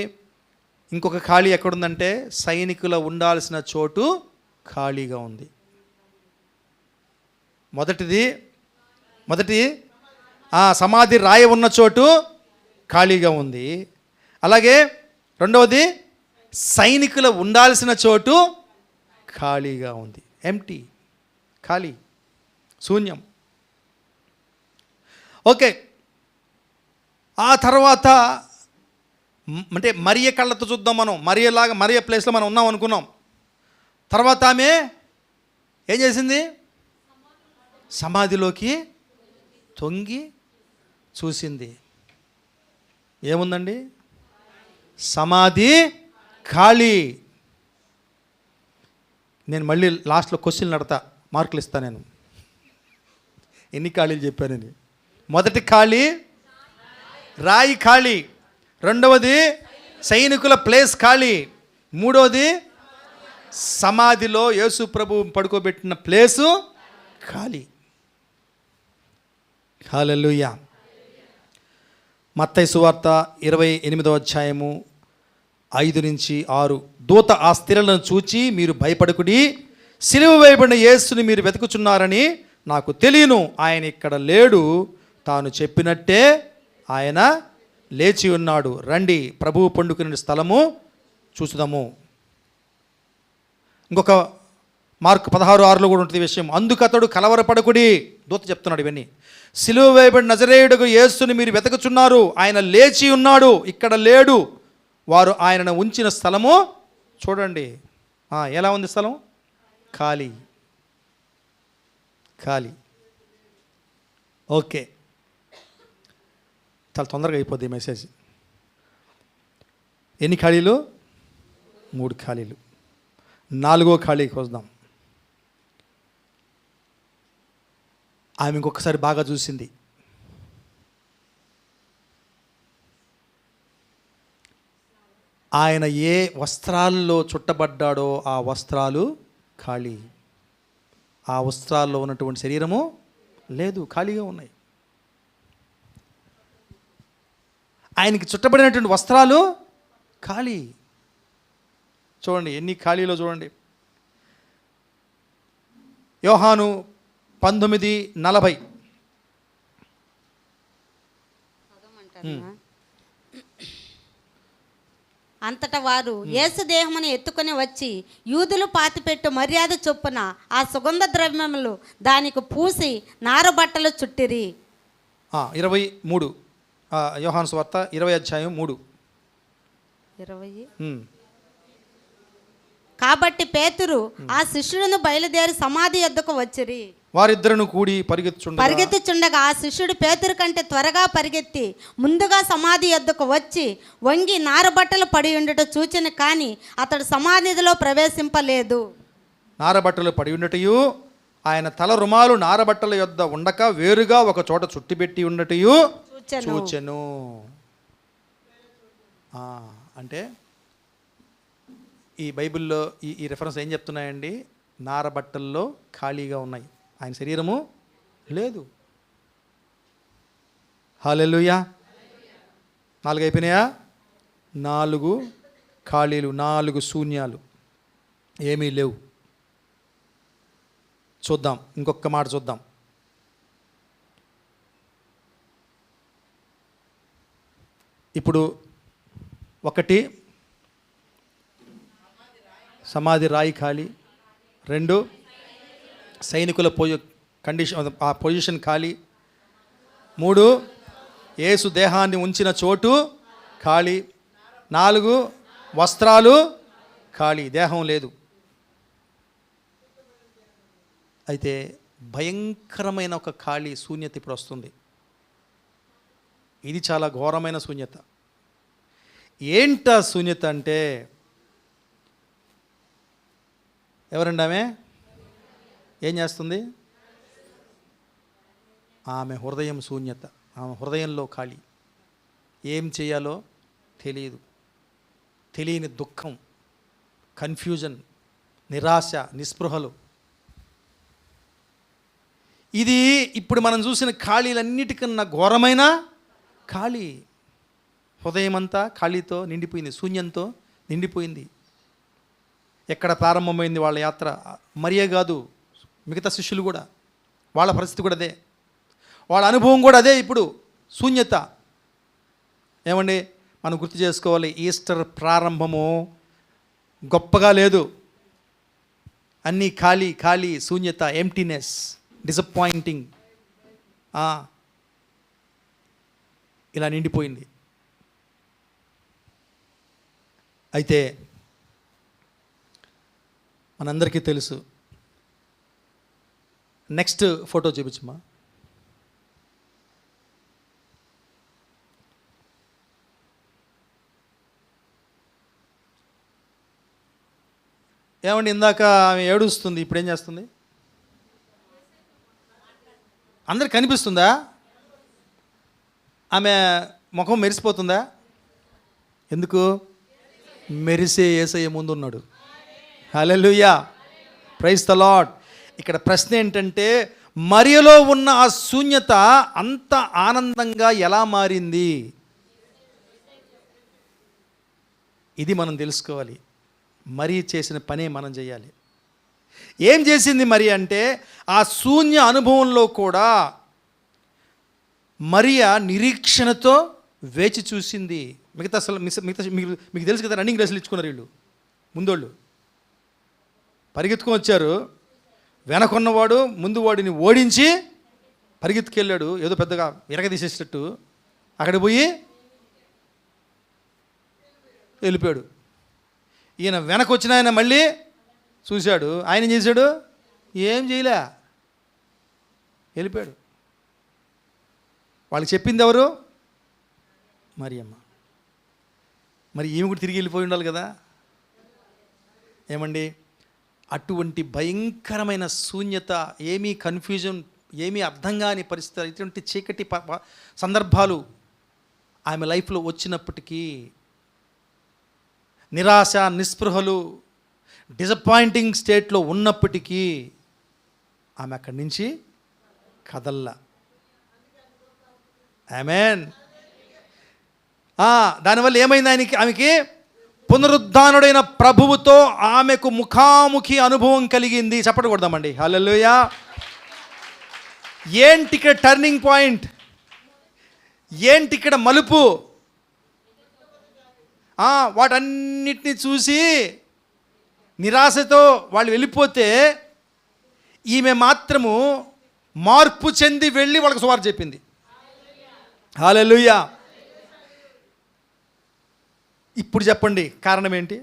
ఇంకొక ఖాళీ ఎక్కడుందంటే సైనికుల ఉండాల్సిన చోటు ఖాళీగా ఉంది. మొదటి సమాధి రాయి ఉన్న చోటు ఖాళీగా ఉంది. అలాగే రెండవది సైనికుల ఉండాల్సిన చోటు ఖాళీగా ఉంది. ఎంటీ, ఖాళీ, శూన్యం. ఓకే, ఆ తర్వాత అంటే మరియ కళ్ళతో చూద్దాం మనం. మరియ ప్లేస్లో మనం ఉన్నాం అనుకున్నాం. తర్వాత ఆమె ఏం చేసింది? సమాధిలోకి తొంగి చూసింది. ఏముందండి? సమాధి ఖాళీ. నేను మళ్ళీ లాస్ట్లో క్వశ్చన్లు అడతా, మార్కులు ఇస్తాను నేను, ఎన్ని ఖాళీలు చెప్పానని. మొదటి ఖాళీ రాయి ఖాళీ, రెండవది సైనికుల ప్లేస్ ఖాళీ, మూడవది సమాధిలో యేసు ప్రభు పడుకోబెట్టిన ప్లేసు ఖాళీ. హల్లెలూయా. మత్తయి సువార్త 28:5-6, దూత ఆ స్త్రీలను చూచి, మీరు భయపడకుడి, సిలువ వేయబడిన యేసుని మీరు వెతుకుచున్నారని నాకు తెలియను, ఆయన ఇక్కడ లేడు, తాను చెప్పినట్టే ఆయన లేచి ఉన్నాడు, రండి ప్రభువు పండుకునే స్థలము చూసుదాము. ఇంకొక మార్కు 16:6 కూడా ఉంటుంది విషయం. అందుకు అతడు కలవరపడకుడి, దూత చెప్తున్నాడు ఇవన్నీ, సిలువ వేయబడిన నజరేయుడగు యేసుని మీరు వెతకుచున్నారు, ఆయన లేచి ఉన్నాడు, ఇక్కడ లేడు, వారు ఆయనను ఉంచిన స్థలము చూడండి. ఎలా ఉంది స్థలం? ఖాళీ. ఖాళీ. ఓకే, చాలా తొందరగా అయిపోద్ది ఈ మెసేజ్. ఎన్ని ఖాళీలు? 3 ఖాళీలు. 4వ ఖాళీకి వద్దాం. ఆమె ఇంకొకసారి బాగా చూసింది. ఆయన ఏ వస్త్రాల్లో చుట్టబడ్డాడో ఆ వస్త్రాలు ఖాళీ. ఆ వస్త్రాల్లో ఉన్నటువంటి శరీరము లేదు, ఖాళీగా ఉన్నాయి. ఆయనకి చుట్టబడినటువంటి వస్త్రాలు ఖాళీ. చూడండి ఎన్ని ఖాళీలో చూడండి. యోహాను 19:40. అంతటా వారు యేసు దేహమును ఎత్తుకొని వచ్చి యూదులు పాతిపెట్టు మర్యాద చొప్పున ఆ సుగంధ ద్రవ్యములు దానికి పూసి నారబట్టలు చుట్టిరి. 23 యోహాను సువార్త 20:3. కాబట్టి పేతురు ఆ శిష్యులను బయలుదేరి సమాధి యొద్దకు వచ్చిరి. వారిద్దరును కూడి పరిగెత్తుచుండగా ఆ శిష్యుడు పేతురు కంటే త్వరగా పరిగెత్తి ముందుగా సమాధి యొద్దకు వచ్చి వంగి నారబట్టలు పడి ఉండట చూచెను, కానీ అతడు సమాధిలో ప్రవేశింపలేదు. నారబట్టలు పడి ఉండటయు, ఆయన తల రుమాలు నారబట్టల యొద్ద ఉండక వేరుగా ఒక చోట చుట్టిపెట్టి ఉండటయు చూచెను. అంటే ఈ బైబిల్లో ఈ రెఫరెన్స్ ఏం చెప్తున్నాయండి? నారబట్టల్లో ఖాళీగా ఉన్నాయి, ఆయన శరీరము లేదు. హల్లెలూయా. 4 అయిపోయినాయా? 4 ఖాళీలు, 4 శూన్యాలు, ఏమీ లేవు. చూద్దాం, ఇంకొక మాట చూద్దాం. ఇప్పుడు 1 సమాధి రాయి ఖాళీ, 2 సైనికుల ఆ పొజిషన్ ఖాళీ, 3 యేసు దేహాన్ని ఉంచిన చోటు ఖాళీ, 4 వస్త్రాలు ఖాళీ, దేహం లేదు. అయితే భయంకరమైన ఒక ఖాళీ, శూన్యత ఇప్పుడు వస్తుంది. ఇది చాలా ఘోరమైన శూన్యత. ఏంటా శూన్యత అంటే, ఎవరండి ఆమె? ఏం చేస్తుంది? ఆమె హృదయం శూన్యత, ఆమె హృదయంలో ఖాళీ. ఏం చేయాలో తెలియదు, తెలియని దుఃఖం, కన్ఫ్యూజన్, నిరాశ, నిస్పృహలు. ఇది ఇప్పుడు మనం చూసిన ఖాళీలన్నిటికన్నా ఘోరమైన ఖాళీ. హృదయం అంతా ఖాళీతో నిండిపోయింది, శూన్యంతో నిండిపోయింది. ఎక్కడ ప్రారంభమైంది వాళ్ళ యాత్ర? మరియే కాదు, మిగతా శిష్యులు కూడా, వాళ్ళ పరిస్థితి కూడా అదే, వాళ్ళ అనుభవం కూడా అదే. ఇప్పుడు శూన్యత. ఏమండి, మనం గుర్తు చేసుకోవాలి, ఈస్టర్ ప్రారంభము గొప్పగా లేదు. అన్నీ ఖాళీ ఖాళీ, శూన్యత, ఎంప్టీనెస్, డిసప్పాయింటింగ్, ఇలా నిండిపోయింది. అయితే మనందరికీ తెలుసు. నెక్స్ట్ ఫోటో చూపించమ్మా. ఏమండి, ఇందాక ఆమె ఏడుస్తుంది, ఇప్పుడు ఏం చేస్తుంది? అందరికి కనిపిస్తుందా? ఆమె ముఖం మెరిసిపోతుందా? ఎందుకు? మెరిసే యేసయ్య ముందున్నాడు. హల్లెలూయా, ప్రైజ్ ద లార్డ్. ఇక్కడ ప్రశ్న ఏంటంటే, మరియలో ఉన్న ఆ శూన్యత అంత ఆనందంగా ఎలా మారింది? ఇది మనం తెలుసుకోవాలి. మరి చేసిన పనే మనం చేయాలి. ఏం చేసింది మరి అంటే, ఆ శూన్య అనుభవంలో కూడా మరియ నిరీక్షణతో వేచి చూసింది. మిగతా అసలు మీకు తెలుసు కదా, రన్నింగ్ రేసులు ఇచ్చుకున్నారు వీళ్ళు. ముందోళ్ళు పరిగెత్తుకొని వచ్చారు, వెనకున్నవాడు ముందు వాడిని ఓడించి పరిగెత్తుకెళ్ళాడు, ఏదో పెద్దగా విరగదీసేటట్టు. అక్కడికి పోయి వెళ్ళిపోయాడు. ఈయన వెనక్కి వచ్చిన ఆయన మళ్ళీ చూశాడు. ఆయన ఏం చేశాడు? ఏం చేయలే, వెళ్ళిపోయాడు. వాళ్ళకి చెప్పింది ఎవరు? మరియమ్మ. మరి ఈమె కూడా తిరిగి వెళ్ళిపోయి ఉండాలి కదా. ఏమండి, అటువంటి భయంకరమైన శూన్యత, ఏమీ కన్ఫ్యూజన్, ఏమీ అర్థం కాని పరిస్థితి, ఇటువంటి చీకటి సందర్భాలు ఆమె లైఫ్లో వచ్చినప్పటికీ, నిరాశ, నిస్పృహలు, డిసప్పాయింటింగ్ స్టేట్లో ఉన్నప్పటికీ ఆమె అక్కడి నుంచి కదల్లా. ఆమేన్. దానివల్ల ఏమైంది? ఆమెకి పునరుద్ధానుడైన ప్రభువుతో ఆమెకు ముఖాముఖి అనుభవం కలిగింది. చప్పట్లు కొడదామండి. హల్లెలూయా. ఏంటి ఇక్కడ టర్నింగ్ పాయింట్? ఏంటి ఇక్కడ మలుపు? వాటన్నిటిని చూసి నిరాశతో వాళ్ళు వెళ్ళిపోతే, ఈమె మాత్రము మార్పు చెంది వెళ్ళి వాళ్ళకి సువార్త చెప్పింది. హల్లెలూయా. ఇప్పుడు చెప్పండి, కారణం ఏంటి?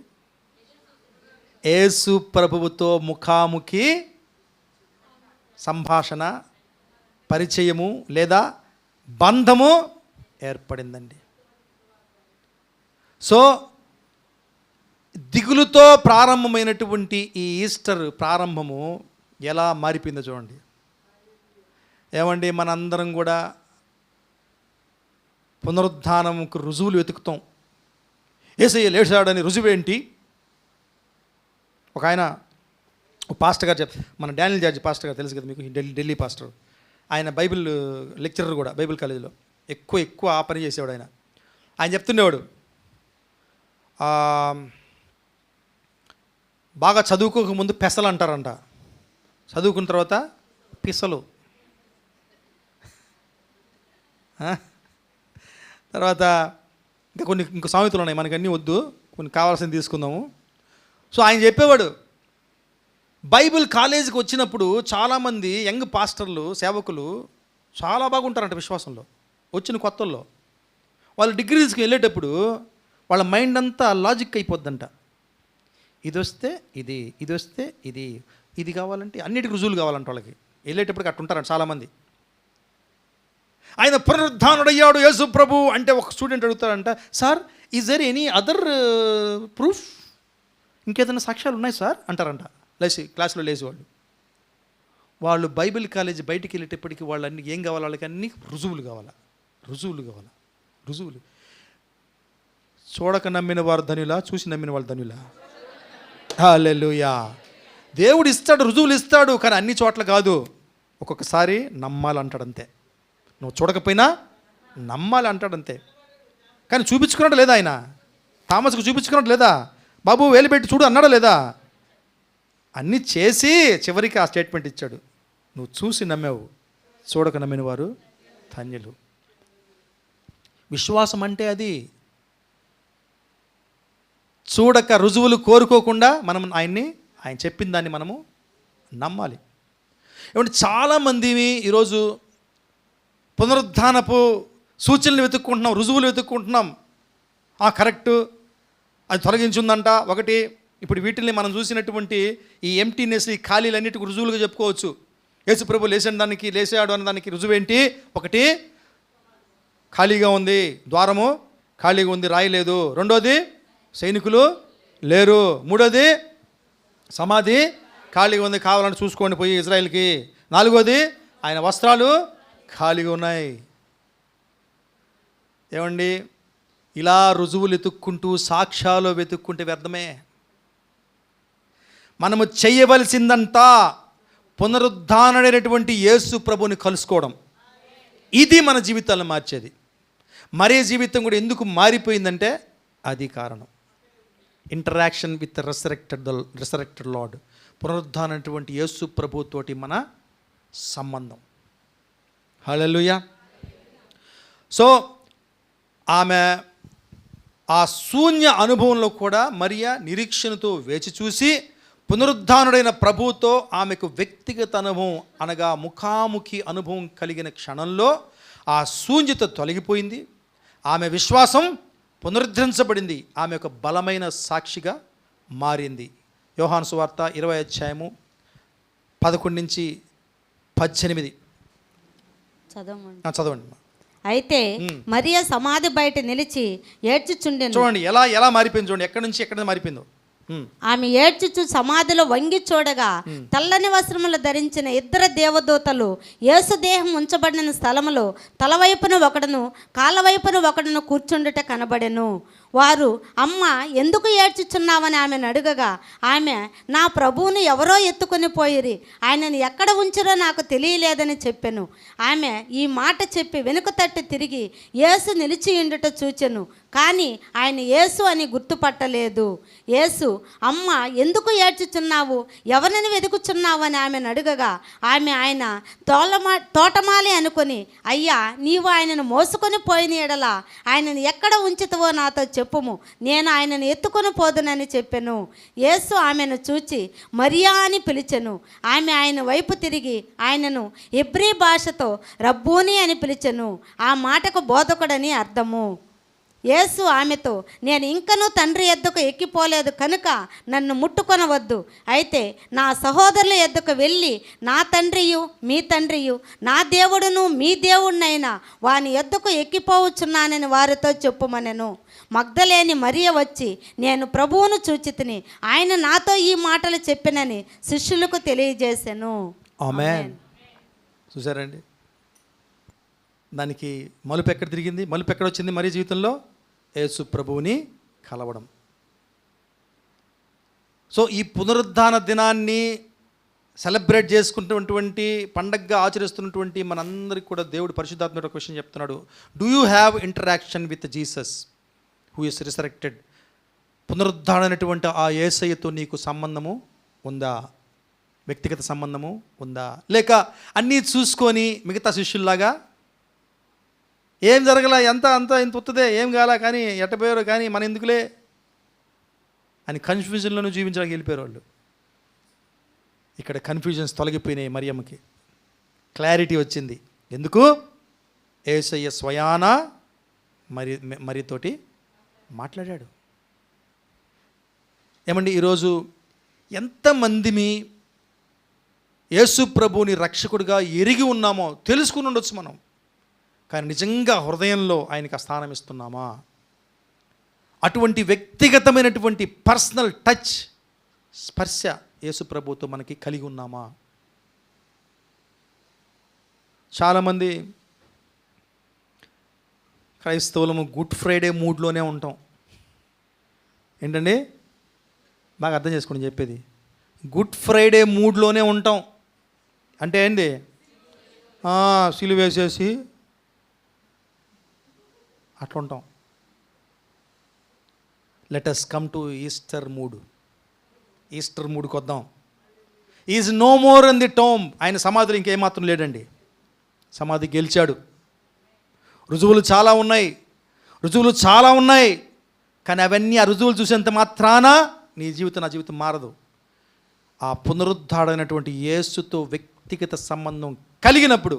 యేసు ప్రభువుతో ముఖాముఖి సంభాషణ, పరిచయము లేదా బంధము ఏర్పడిందండి. సో దిగులుతో ప్రారంభమైనటువంటి ఈ ఈస్టర్ ప్రారంభము ఎలా మారిపోయిందో చూడండి. ఏమండి, మనందరం కూడా పునరుద్ధానముకు రుజువులు వెతుకుతాం. యేసయ్య లేచాడని రుజువేంటి? ఒక ఆయన, పాస్టర్ గారు మన డానియల్ జార్జ్ పాస్టర్ గారు తెలుసు కదా మీకు, ఢిల్లీ పాస్టర్. ఆయన బైబిల్ లెక్చరర్ కూడా, బైబిల్ కాలేజీలో ఎక్కువ ఆ పని చేసేవాడు. ఆయన చెప్తుండేవాడు, బాగా చదువుకోక ముందు పెసలు అంటారంట, చదువుకున్న తర్వాత పిసలు, తర్వాత ఇంకా ఇంకో సామెతలు ఉన్నాయి, మనకు అన్నీ వద్దు, కొన్ని కావాల్సింది తీసుకుందాము. సో ఆయన చెప్పేవాడు, బైబిల్ కాలేజీకి వచ్చినప్పుడు చాలామంది యంగ్ పాస్టర్లు, సేవకులు చాలా బాగుంటారంట విశ్వాసంలో. వచ్చిన కొత్తల్లో వాళ్ళు డిగ్రీ తీసుకుని వెళ్ళేటప్పుడు వాళ్ళ మైండ్ అంతా లాజిక్ అయిపోద్దంట. ఇది వస్తే ఇది, ఇది వస్తే ఇది, ఇది కావాలంటే అన్నిటికి రుజువులు కావాలంట వాళ్ళకి. వెళ్ళేటప్పటికి అట్లా ఉంటారంట చాలామంది. ఆయన పునరుద్ధానుడయ్యాడు యేసు ప్రభు అంటే ఒక స్టూడెంట్ అడుగుతాడంట, sir is there any other proof, ఇంకేదైనా సాక్ష్యాలు ఉన్నాయి సార్ అంటారంట క్లాస్లో లేచి వాళ్ళు బైబిల్ కాలేజీ బయటికి వెళ్ళేటప్పటికి వాళ్ళన్నీ ఏం కావాలి, వాళ్ళకి అన్నీ రుజువులు కావాలా. రుజువులు చూడక నమ్మిన వారు ధనులా, చూసి నమ్మిన వాళ్ళు ధనులా. హల్లెలూయా. దేవుడు ఇస్తాడు, రుజువులు ఇస్తాడు, కానీ అన్ని చోట్ల కాదు. ఒక్కొక్కసారి నమ్మాలంటాడంతే. నువ్వు చూడకపోయినా నమ్మాలంటాడంతే. కానీ చూపించుకున్నాడు లేదా ఆయన? థామస్కు చూపించుకున్నాడు లేదా? బాబు వేలు పెట్టి చూడు అన్నాడా లేదా? అన్నీ చేసి చివరికి ఆ స్టేట్మెంట్ ఇచ్చాడు, నువ్వు చూసి నమ్మావు, చూడక నమ్మిన వారు ధన్యులు. విశ్వాసం అంటే అది. చూడక రుజువులు కోరుకోకుండా మనం ఆయన చెప్పిన దాన్ని మనము నమ్మాలి. ఏమంటే చాలామంది ఈరోజు పునరుద్ధానపు సూచనలు వెతుక్కుంటున్నాం, రుజువులు వెతుక్కుంటున్నాం. కరెక్టు, అది తొలగించుందంట ఒకటి. ఇప్పుడు వీటిని మనం చూసినటువంటి ఈ ఎంటీనెస్, ఈ ఖాళీలన్నిటికి రుజువులుగా చెప్పుకోవచ్చు. యేసు ప్రభు లేచాడు అన్న దానికి రుజువేంటి? ఒకటి, ఖాళీగా ఉంది, ద్వారము ఖాళీగా ఉంది, రాయలేదు. రెండోది, సైనికులు లేరు. మూడోది, సమాధి ఖాళీగా ఉంది, కావాలని చూసుకోండి పోయి ఇజ్రాయెల్కి. నాలుగోది, ఆయన వస్త్రాలు ఖాళీగా ఉన్నాయి. ఏమండి, ఇలా రుజువులు వెతుక్కుంటూ సాక్ష్యాలు వెతుక్కుంటే వ్యర్థమే. మనము చేయవలసిందంతా పునరుద్ధానుడైనటువంటి యేసు ప్రభుని కలుసుకోవడం. ఇది మన జీవితాలను మార్చేది. మరే జీవితం కూడా ఎందుకు మారిపోయిందంటే అది కారణం. ఇంటరాక్షన్ విత్ రిసరెక్టెడ్ లార్డ్, పునరుద్ధానటువంటి యేసు ప్రభుతోటి మన సంబంధం. హల్లెలూయా. సో ఆమె ఆ శూన్య అనుభవంలో కూడా మరియా నిరీక్షణతో వేచి చూసి పునరుద్ధానుడైన ప్రభువుతో ఆమెకు వ్యక్తిగత అనుభవం అనగా ముఖాముఖి అనుభవం కలిగిన క్షణంలో ఆ శూన్యత తొలగిపోయింది. ఆమె విశ్వాసం పునరుద్ధరించబడింది. ఆమె ఒక బలమైన సాక్షిగా మారింది. యోహాను సువార్త 20 11-18 చదవండి. అయితే మరియా సమాధి బయట నిలిచి ఏడ్చుచుండెను. చూడండి ఎలా మారిపోయింది, చూడండి ఎక్కడి నుంచి ఎక్కడ మారిపోయిందో. ఆమె ఏడ్చుచు సమాధిలో వంగి చూడగా తెల్లని వస్త్రములు ధరించిన ఇద్దరు దేవదూతలు యేసు దేహం ఉంచబడిన స్థలములో తలవైపున ఒకడును కాళ్ళవైపున ఒకడును కూర్చుండుట కనబడెను. వారు, అమ్మ ఎందుకు ఏడ్చుచున్నావని ఆమెను అడగగా ఆమె, నా ప్రభువుని ఎవరో ఎత్తుకొని పోయిరి, ఆయనను ఎక్కడ ఉంచారో నాకు తెలియలేదని చెప్పెను. ఆమె ఈ మాట చెప్పి వెనుక తట్టి తిరిగి యేసు నిలిచి ఉండుట చూచెను, కానీ ఆయన యేసు అని గుర్తుపట్టలేదు. యేసు, అమ్మ ఎందుకు ఏడ్చుచున్నావు, ఎవరిని వెతుకుచున్నావు అని ఆమెను అడగగా ఆమె, ఆయన తోటమాలి అనుకొని, అయ్యా నీవు ఆయనను మోసుకొని పోయిన ఎడల ఆయనను ఎక్కడ ఉంచుతావో నాతో చెప్పుము, నేను ఆయనను ఎత్తుకొని పోదునని చెప్పెను. యేసు ఆమెను చూచి మరియా అని పిలిచెను. ఆమె ఆయన వైపు తిరిగి ఆయనను హెబ్రీ భాషతో రబ్బూని అని పిలిచెను. ఆ మాటకు బోధకుడని అర్థము. యేసు ఆమెతో, నేను ఇంకనూ తండ్రి ఎద్దకు ఎక్కిపోలేదు కనుక నన్ను ముట్టుకొనవద్దు. అయితే నా సహోదరుల ఎద్దకు వెళ్ళి నా తండ్రియు మీ తండ్రియు, నా దేవుడును మీ దేవుడినైనా వాని ఎద్దకు ఎక్కిపోవచ్చున్నానని వారితో చెప్పుమనెను. మగ్దలేని మరియ వచ్చి, నేను ప్రభువును చూచితిని, ఆయన నాతో ఈ మాటలు చెప్పినని శిష్యులకు తెలియజేశాను. ఆమేన్. చూసారండి, దానికి మలుపు ఎక్కడ తిరిగింది, మలుపు ఎక్కడ వచ్చింది మరి జీవితంలో? యేసు ప్రభువుని కలవడం. సో ఈ పునరుద్ధాన దినాన్ని సెలబ్రేట్ చేసుకుంటున్నటువంటి, పండగగా ఆచరిస్తున్నటువంటి మనందరికీ కూడా దేవుడు పరిశుద్ధాత్మక క్వశ్చన్ చెప్తున్నాడు. Do you have interaction with Jesus who is resurrected? పునరుద్ధానటువంటి ఆ యేసయ్యతో నీకు సంబంధము ఉందా? వ్యక్తిగత సంబంధము ఉందా? లేక అన్నీ చూసుకొని మిగతా శిష్యుల్లాగా ఏం జరగల, ఇంత ఉత్తదే, ఏం కాలా, కానీ ఎట్టపోయారో కానీ మన ఎందుకులే అని కన్ఫ్యూజన్లను జీవించడానికి వెళ్ళిపోయారు వాళ్ళు. ఇక్కడ కన్ఫ్యూజన్స్ తొలగిపోయినాయి. మరియమ్మకి క్లారిటీ వచ్చింది. ఎందుకు? యేసయ్య స్వయాన మరియతోటి మాట్లాడాడు. ఏమండి, ఈరోజు ఎంతమందిని యేసు ప్రభువుని రక్షకుడిగా ఎరిగి ఉన్నామో తెలుసుకుని ఉండొచ్చు మనం. కానీ నిజంగా హృదయంలో ఆయనకి ఆ స్థానం ఇస్తున్నామా? అటువంటి వ్యక్తిగతమైనటువంటి పర్సనల్ టచ్, స్పర్శ యేసు ప్రభువుతో మనకి కలిగి ఉన్నామా? చాలామంది క్రైస్తవులము గుడ్ ఫ్రైడే మూడ్లోనే ఉంటాం. ఏంటండి, బాగా అర్థం చేసుకోండి చెప్పేది. గుడ్ ఫ్రైడే మూడ్లోనే ఉంటాం. అంటే ఏంది? సిలువ వేసేసి అట్లా ఉంటాం. Let us come to Easter మూడ్కి వద్దాం. Is no more in the tomb. ఆయన సమాధిలో ఇంకేమాత్రం లేడండి. సమాధి గెలిచాడు. రుజువులు చాలా ఉన్నాయి, కానీ అవన్నీ ఆ రుజువులు చూసేంత మాత్రాన నీ జీవితం నా జీవితం మారదు. ఆ పునరుద్ధాడైనటువంటి యేసుతో వ్యక్తిగత సంబంధం కలిగినప్పుడు,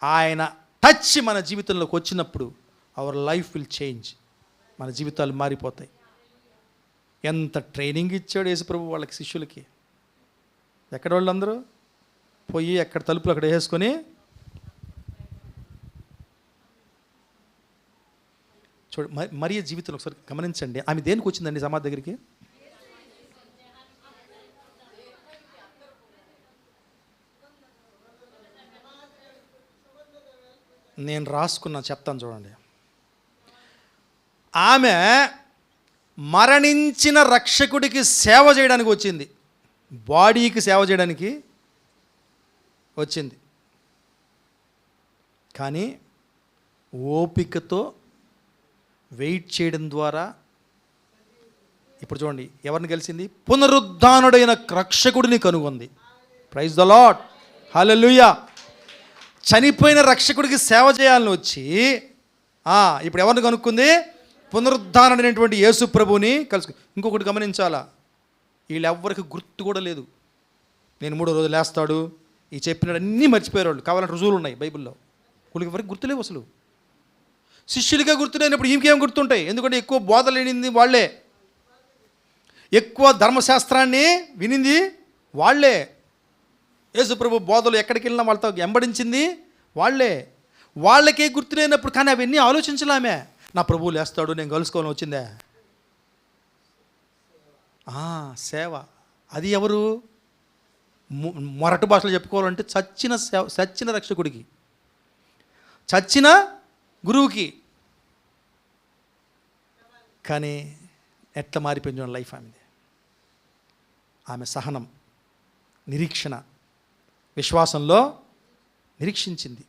ఆయన టచ్ మన జీవితంలోకి వచ్చినప్పుడు అవర్ లైఫ్ విల్ చేంజ్. మన జీవితాలు మారిపోతాయి. ఎంత ట్రైనింగ్ ఇచ్చాడు యేసుప్రభు వాళ్ళకి, శిష్యులకి. ఎక్కడ వాళ్ళందరూ పోయి ఎక్కడ తలుపులు అక్కడ వేసుకొని చూడు. మరియ జీవితంలో ఒకసారి గమనించండి. ఆమె దేనికి వచ్చిందండి సమాధి దగ్గరికి? నేను రాసుకున్నా, చెప్తాను చూడండి. ఆమె మరణించిన రక్షకుడికి సేవ చేయడానికి వచ్చింది. బాడీకి సేవ చేయడానికి వచ్చింది. కానీ ఓపికతో వెయిట్ చేయడం ద్వారా ఇప్పుడు చూడండి ఎవరిని కలిసింది? పునరుద్ధానుడైన రక్షకుడిని కనుగొంది. ప్రైజ్ ద లార్డ్, హల్లెలూయా. చనిపోయిన రక్షకుడికి సేవ చేయాలని వచ్చి ఇప్పుడు ఎవరిని కనుక్కుంది? పునరుద్ధానుడైనటువంటి యేసు ప్రభువుని కలుసు. ఇంకొకటి గమనించాలా, వీళ్ళెవ్వరికి గుర్తు కూడా లేదు. నేను 3వ రోజు లేస్తాడు, ఈ చెప్పినట్టు అన్నీ మర్చిపోయారు వాళ్ళు. కావాలంటే రుజువులు ఉన్నాయి బైబిల్లో. వాళ్ళకి ఎవరికి గుర్తులేవు అసలు. శిష్యులుగా గుర్తులేనప్పుడు ఇంకేం గుర్తుంటాయి? ఎందుకంటే ఎక్కువ బోధలు వినింది వాళ్ళే, ఎక్కువ ధర్మశాస్త్రాన్ని వినింది వాళ్ళే, యేసుప్రభు బోధలు ఎక్కడికి వెళ్ళినా వాళ్ళతో వెంబడించింది వాళ్ళే. వాళ్ళకే గుర్తులేనప్పుడు కానీ అవన్నీ ఆలోచించలామే. నా ప్రభువు లేస్తాడు, నేను కలుసుకోవాలని వచ్చిందే. సేవ. అది ఎవరు? మొరటు భాషలో చెప్పుకోవాలంటే చచ్చిన రక్షకుడికి, చచ్చిన గురువుకి. కానీ ఎట్లా మారిపోయింది లైఫ్ ఆమెది. ఆమె సహనం, నిరీక్షణ, విశ్వాసంలో నిరీక్షించింది.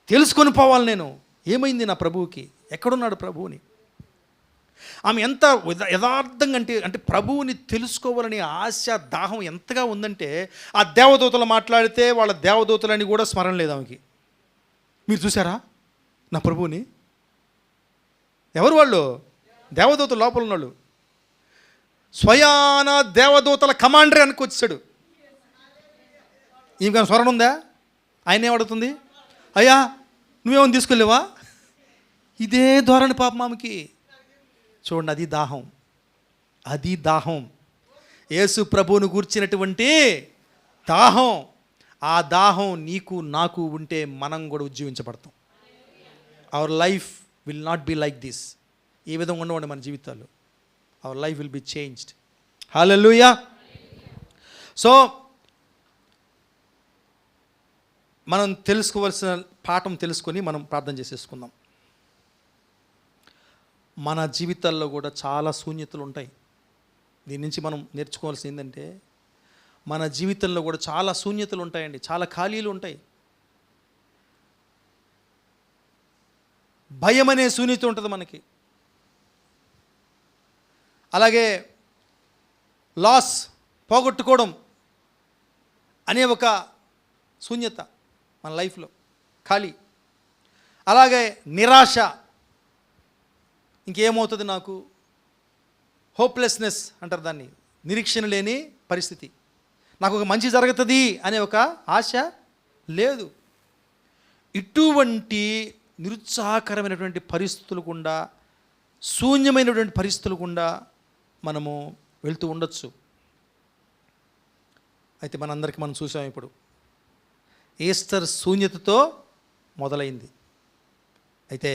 తెలుసుకొని పోవాలి నేను, ఏమైంది నా ప్రభువుకి, ఎక్కడున్నాడు ప్రభువుని. ఆమె ఎంత యథార్థంగా అంటే ప్రభువుని తెలుసుకోవాలని ఆశ, దాహం ఎంతగా ఉందంటే, ఆ దేవదూతలు మాట్లాడితే వాళ్ళ దేవదూతలని కూడా స్మరణ లేదు ఆమెకి. మీరు చూసారా నా ప్రభువుని? ఎవరు వాళ్ళు? దేవదూతలు, లోపల ఉన్నాళ్ళు. స్వయాన దేవదూతల కమాండర్ అనుకు వచ్చాడు. ఈమె స్మరణ ఉందా? ఆయన ఏమడుగుతుంది? అయ్యా నువ్వేమని తీసుకెళ్ళావా? ఇదే ధోరణి పాపం ఆమెకి. చూడండి, అది దాహం. యేసు ప్రభువును గూర్చినటువంటి దాహం. ఆ దాహం నీకు నాకు ఉంటే మనం కూడా ఉజ్జీవించబడతాం. Our life will not be like this. ఈ విధంగా ఉండవండి మన జీవితాలు. Our life will be changed. Hallelujah. So మనం తెలుసుకోవాల్సిన పాఠం తెలుసుకొని మనం ప్రార్థన చేసేసుకుందాం. మన జీవితాల్లో కూడా చాలా శూన్యతలు ఉంటాయి. దీని నుంచి మనం నేర్చుకోవాల్సింది ఏంటంటే, మన జీవితంలో కూడా చాలా శూన్యతలు ఉంటాయండి, చాలా ఖాళీలు ఉంటాయి. భయం అనే శూన్యత ఉంటుంది మనకి. అలాగే లాస్, పోగొట్టుకోవడం అనే ఒక శూన్యత మన లైఫ్లో, ఖాళీ. అలాగే నిరాశ, ఇంకేమవుతుంది నాకు, హోప్లెస్నెస్ అంటారు దాన్ని, నిరీక్షణ లేని పరిస్థితి. నాకు ఒక మంచి జరుగుతుంది అనే ఒక ఆశ లేదు. ఇటువంటి నిరుత్సాహకరమైనటువంటి పరిస్థితులు గుండా, శూన్యమైనటువంటి పరిస్థితులు గుండా మనము వెళ్తూ ఉండొచ్చు. అయితే మనందరికీ మనం చూసాం ఇప్పుడు ఈస్టర్ శూన్యతతో మొదలైంది. అయితే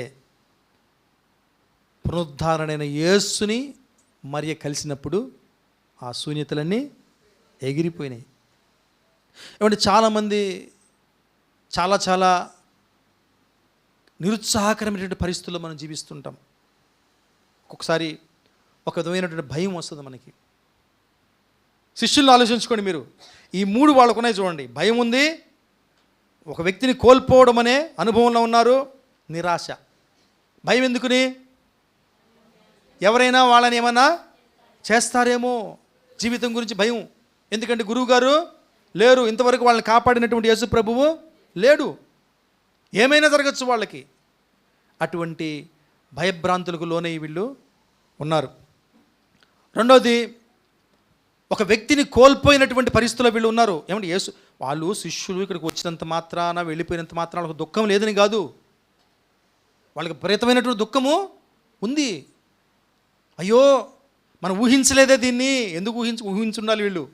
పునరుద్ధారణైన యేసుని మరియ కలిసినప్పుడు ఆ శూన్యతలన్నీ ఎగిరిపోయినాయి. ఏమంటే చాలామంది చాలా నిరుత్సాహకరమైనటువంటి పరిస్థితుల్లో మనం జీవిస్తుంటాం. ఒక్కొక్కసారి ఒక విధమైనటువంటి భయం వస్తుంది మనకి. శిష్యులను ఆలోచించుకోండి మీరు. ఈ 3 వాళ్ళకు ఉన్నాయి చూడండి. భయం ఉంది, ఒక వ్యక్తిని కోల్పోవడం అనే అనుభవంలో ఉన్నారు, నిరాశ. భయం ఎందుకుని? ఎవరైనా వాళ్ళని ఏమన్నా చేస్తారేమో, జీవితం గురించి భయం. ఎందుకంటే గురువుగారు లేరు, ఇంతవరకు వాళ్ళని కాపాడినటువంటి యేసు ప్రభువు లేడు, ఏమైనా జరగచ్చు వాళ్ళకి. అటువంటి భయభ్రాంతులకు లోనై వీళ్ళు ఉన్నారు. రెండోది, ఒక వ్యక్తిని కోల్పోయినటువంటి పరిస్థితుల్లో వీళ్ళు ఉన్నారు. ఏమంటే యేసు వాళ్ళు శిష్యులు ఇక్కడికి వచ్చినంత మాత్రాన, వెళ్ళిపోయినంత మాత్రాన వాళ్ళకి దుఃఖం లేదని కాదు, వాళ్ళకి విపరీతమైనటువంటి దుఃఖము ఉంది. అయ్యో మనం ఊహించలేదే దీన్ని, ఎందుకు ఊహించుండాలి వీళ్ళు?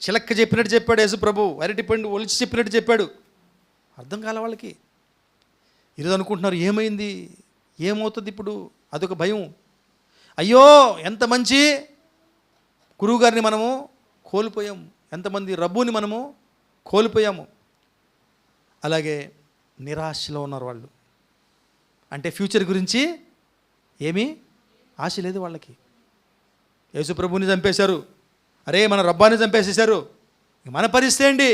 చిలక్క చెప్పినట్టు చెప్పాడు యేసు ప్రభు, అరటి పండు ఒలిచి చెప్పినట్టు చెప్పాడు, అర్థం కాల వాళ్ళకి. ఈరోజు అనుకుంటున్నారు ఏమైంది, ఏమవుతుంది ఇప్పుడు, అదొక భయం. అయ్యో ఎంత మంచి గురువుగారిని మనము కోల్పోయాం, ఎంతమంది రబ్బుని మనము కోల్పోయాము. అలాగే నిరాశలో ఉన్నారు వాళ్ళు. అంటే ఫ్యూచర్ గురించి ఏమీ ఆశ లేదు వాళ్ళకి. యేసు ప్రభుని చంపేశారు, అరే మన రబ్బాని చంపేసేశారు, మన పరిస్థితి ఏంటి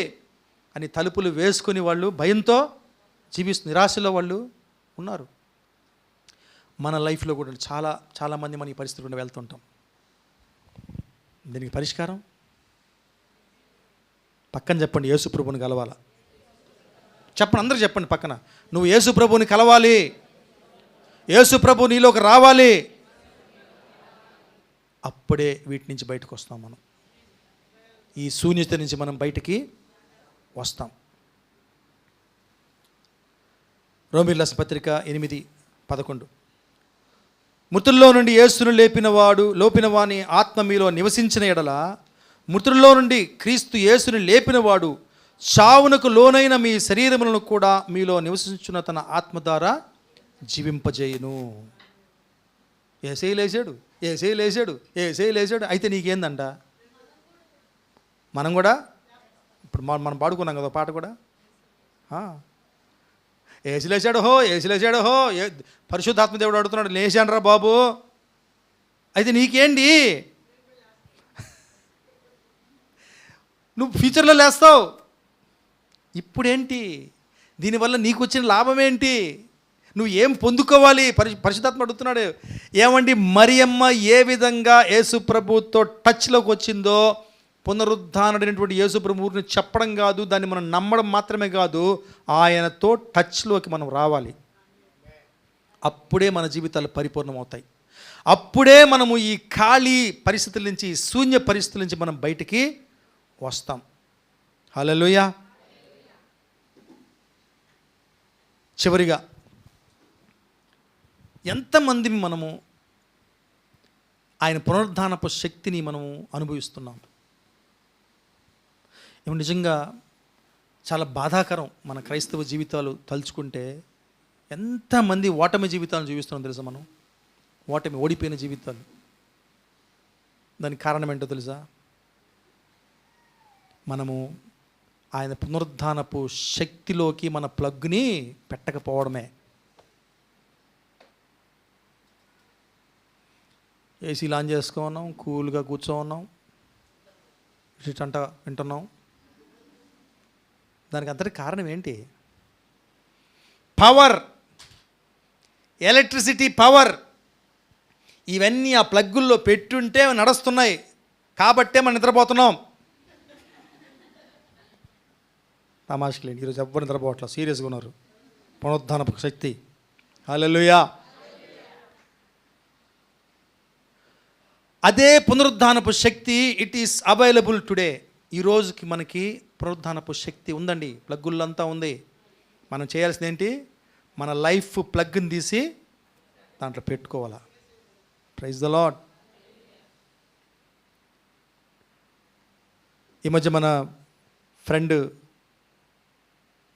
అని తలుపులు వేసుకొని వాళ్ళు భయంతో నిరాశలో వాళ్ళు ఉన్నారు. మన లైఫ్లో కూడా చాలామంది మన ఈ పరిస్థితి గుండా వెళ్తుంటాం. దీనికి పరిష్కారం పక్కన చెప్పండి, యేసు ప్రభుని కలవాలా. చెప్పండి, అందరూ చెప్పండి పక్కన, నువ్వు యేసు ప్రభుని కలవాలి, యేసు ప్రభు నీలోకి రావాలి. అప్పుడే వీటి నుంచి బయటకు వస్తాం. మనం ఈ శూన్యత నుంచి మనం బయటికి వస్తాం. రోమీయుల పత్రిక 8:11, మృతుల్లో నుండి యేసును లోపినవాని ఆత్మ మీలో నివసించిన ఎడల, మృతుల్లో నుండి క్రీస్తు యేసుని లేపినవాడు చావునకు లోనైన మీ శరీరములను కూడా మీలో నివసించున్న తన ఆత్మ ద్వారా జీవింపజేయును. ఏసై లేచాడు అయితే నీకేందంట? మనం కూడా ఇప్పుడు మనం పాడుకున్నాం కదా పాట కూడా, ఏసు లేచాడు హో, పరిశుద్ధాత్మ దేవుడు అడుగుతున్నాడు, లేచానరా బాబు, అయితే నీకేంటి? నువ్వు ఫ్యూచర్లో లేస్తావు, ఇప్పుడేంటి? దీనివల్ల నీకు వచ్చిన లాభం ఏంటి? నువ్వు ఏం పొందుకోవాలి? పరిశుద్ధాత్మ అడుగుతున్నాడు. ఏమండి, మరియమ్మ ఏ విధంగా యేసు ప్రభుతో టచ్లోకి వచ్చిందో, పునరుద్ధానుడైనటువంటి యేసు ప్రభువుని చెప్పడం కాదు, దాన్ని మనం నమ్మడం మాత్రమే కాదు, ఆయనతో టచ్లోకి మనం రావాలి. అప్పుడే మన జీవితాలు పరిపూర్ణమవుతాయి. అప్పుడే మనము ఈ ఖాళీ పరిస్థితుల నుంచి, ఈ శూన్య పరిస్థితుల నుంచి మనం బయటికి వస్తాం. హల్లెలూయా. చివరిగా, ఎంతమంది మనము ఆయన పునరుద్ధానపు శక్తిని మనము అనుభవిస్తున్నాం? ఏమో నిజంగా చాలా బాధాకరం. మన క్రైస్తవ జీవితాలు తలుచుకుంటే ఎంతమంది ఓటమి జీవితాలను జీవిస్తున్నాం తెలుసా? మనం ఓడిపోయిన జీవితాలు. దానికి కారణం ఏంటో తెలుసా? మనము ఆయన పునరుద్ధానపు శక్తిలోకి మన ప్లగ్ని పెట్టకపోవడమే. ఏసీలు ఆన్ చేసుకున్నాం, కూల్గా కూర్చోన్నాం, ఇటంట వింటున్నాం. దానికి అంతటి కారణం ఏంటి? పవర్, ఎలక్ట్రిసిటీ పవర్, ఇవన్నీ ఆ ప్లగ్గుల్లో పెట్టుంటే నడుస్తున్నాయి కాబట్టే మనం నిద్రపోతున్నాం. తమాషలేండి, ఈరోజు ఎవ్వరు నిద్రపోవట్లేదు, సీరియస్గా ఉన్నారు. పునరుద్ధానపు శక్తి. హల్లెలూయా. అదే పునరుద్ధానపు శక్తి ఇట్ ఈస్ అవైలబుల్ టుడే. ఈ రోజుకి మనకి పునరుద్ధానపు శక్తి ఉందండి, ప్లగ్గులంతా ఉంది. మనం చేయాల్సింది ఏంటి? మన లైఫ్ ప్లగ్ని తీసి దాంట్లో పెట్టుకోవాలా. Praise the Lord. ఈ మధ్య మన ఫ్రెండ్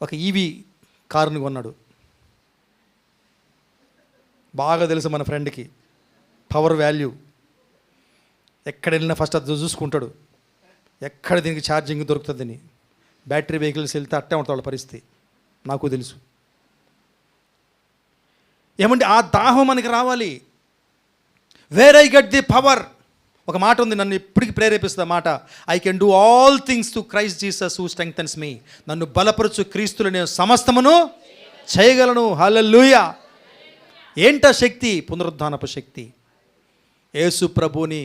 ఒక ఈవీ కారుని కొన్నాడు. బాగా తెలుసు మన ఫ్రెండ్కి పవర్ వాల్యూ. ఎక్కడ వెళ్ళినా ఫస్ట్ అది చూసుకుంటాడు, ఎక్కడ దీనికి ఛార్జింగ్ దొరుకుతుందని. బ్యాటరీ వెహికల్స్ వెళ్తే అట్టే ఉంటుంది వాళ్ళ పరిస్థితి, నాకు తెలుసు. ఏమంటే ఆ దాహం మనకి రావాలి. Where I get the power. ఒక మాట ఉంది, నన్ను ఇప్పటికీ ప్రేరేపిస్తుంది మాట. I can do all things to Christ Jesus who strengthens me. నన్ను బలపరచు క్రీస్తులు నేను సమస్తమును చేయగలను. హల్లెలూయా. ఏంటా శక్తి? పునరుద్ధానపు శక్తి. యేసు ప్రభుని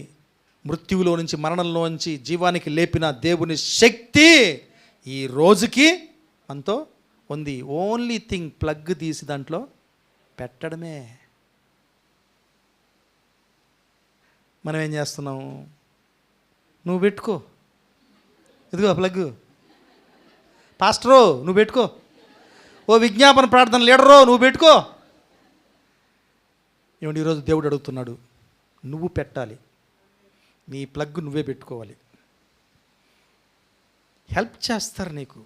మృత్యువులో నుంచి, మరణంలో నుంచి జీవానికి లేపిన దేవుని శక్తి ఈ రోజుకి మనతో ఉంది. ఓన్లీ థింగ్ ప్లగ్ తీసి దాంట్లో పెట్టడమే. మనం ఏం చేస్తున్నాం? నువ్వు పెట్టుకో, ఇదిగో ప్లగ్. పాస్టరో నువ్వు పెట్టుకో, ఓ విజ్ఞాపన ప్రార్థన లీడరో నువ్వు పెట్టుకో. ఏమంటే ఈరోజు దేవుడు అడుగుతున్నాడు, నువ్వు పెట్టాలి. నీ ప్లగ్ నువ్వే పెట్టుకోవాలి. హెల్ప్ చేస్తారు నీకు.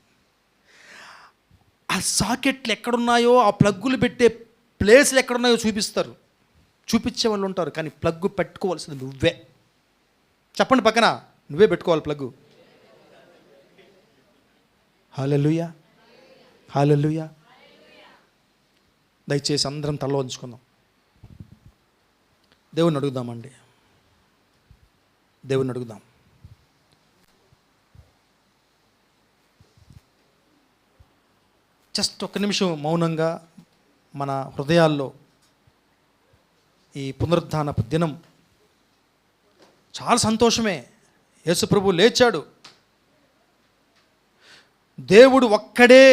ఆ సాకెట్లు ఎక్కడున్నాయో, ఆ ప్లగ్గులు పెట్టే ప్లేస్లు ఎక్కడున్నాయో చూపిస్తారు, చూపించే వాళ్ళు ఉంటారు. కానీ ప్లగ్ పెట్టుకోవాల్సింది నువ్వే. చెప్పండి పక్కన, నువ్వే పెట్టుకోవాలి ప్లగ్గు. హల్లెలూయా, హల్లెలూయా. దయచేసి అందరం తల వంచుకుందాం, దేవుని అడుగుదామండి. దేవుని అడుగుదాం. జస్ట్ ఒక్క నిమిషం మౌనంగా మన హృదయాల్లో ఈ పునరుద్ధానపు దినం చాలా సంతోషమే. యేసుప్రభు లేచాడు. దేవుడు ఒక్కడే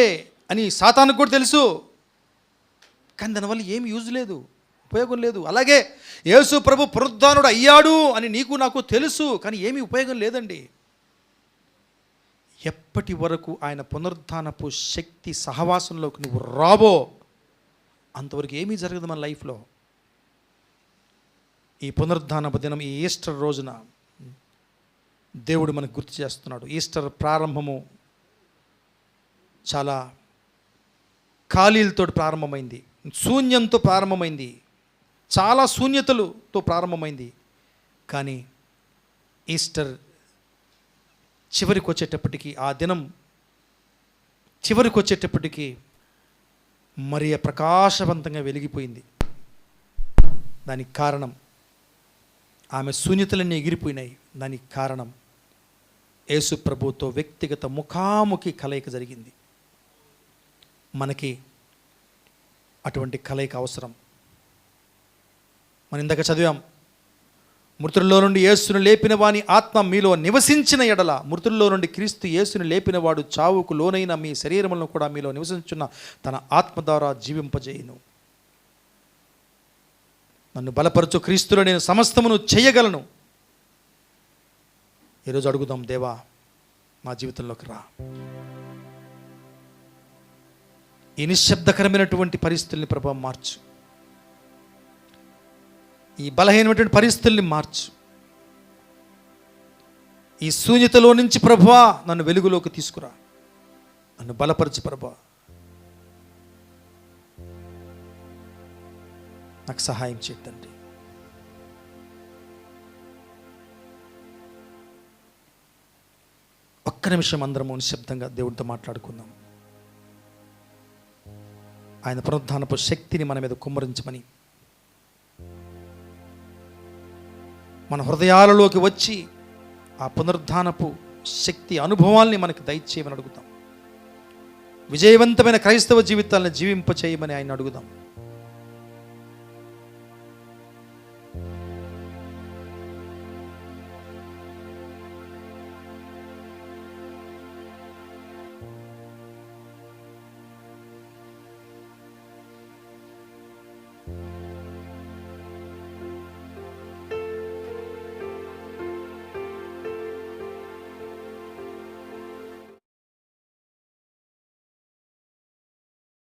అని సాతానుకు కూడా తెలుసు, కానీ దానివల్ల ఏమి యూజ్ లేదు, ఉపయోగం లేదు. అలాగే యేసు ప్రభు పునరుద్ధానుడు అయ్యాడు అని నీకు నాకు తెలుసు, కానీ ఏమీ ఉపయోగం లేదండి. ఎప్పటి వరకు ఆయన పునరుద్ధానపు శక్తి సహవాసంలోకి నువ్వు రాబో అంతవరకు ఏమీ జరగదు మన లైఫ్లో. ఈ పునరుద్ధానపు దినం, ఈ ఈస్టర్ రోజున దేవుడు మనకు గుర్తు చేస్తున్నాడు. ఈస్టర్ ప్రారంభము చాలా ఖాళీలతో ప్రారంభమైంది, శూన్యంతో ప్రారంభమైంది, చాలా శూన్యతలతో ప్రారంభమైంది. కానీ ఈస్టర్ చివరికి వచ్చేటప్పటికి, ఆ దినం చివరికి వచ్చేటప్పటికి మరియ ప్రకాశవంతంగా వెలిగిపోయింది. దానికి కారణం, ఆమె శూన్యతలన్నీ ఎగిరిపోయినాయి. దానికి కారణం యేసు ప్రభుతో వ్యక్తిగత ముఖాముఖి కలయిక జరిగింది. మనకి అటువంటి కలయిక అవసరం. మనం ఇందాక చదివాం, మృతుల్లో నుండి యేసును లేపిన వాని ఆత్మ మీలో నివసించిన ఎడల, మృతుల్లో నుండి క్రీస్తు యేసును లేపిన వాడు చావుకు లోనైన మీ శరీరములను కూడా మీలో నివసించున్న తన ఆత్మ ద్వారా జీవింపజేయును. నన్ను బలపరచు క్రీస్తులో నేను సమస్తమును చేయగలను. ఈరోజు అడుగుదాం, దేవా మా జీవితంలోకి రా. ఈ నిశ్శబ్దకరమైనటువంటి పరిస్థితుల్ని ప్రభావం మార్చు. ఈ బలహీనమైనటువంటి పరిస్థితుల్ని మార్చు. ఈ శూన్యతలో నుంచి ప్రభువా నన్ను వెలుగులోకి తీసుకురా. నన్ను బలపరచు ప్రభువా, నాకు సహాయం చేయండి. ఒక్క నిమిషం అందరము నిశ్శబ్దంగా దేవుడితో మాట్లాడుకుందాం. ఆయన పునరుద్ధానపు శక్తిని మన మీద కుమ్మరించమని, మన హృదయాలలోకి వచ్చి ఆ పునరుద్ధానపు శక్తి అనుభవాల్ని మనకు దయచేయమని అడుగుతాం. విజయవంతమైన క్రైస్తవ జీవితాలను జీవింపచేయమని ఆయన అడుగుదాం.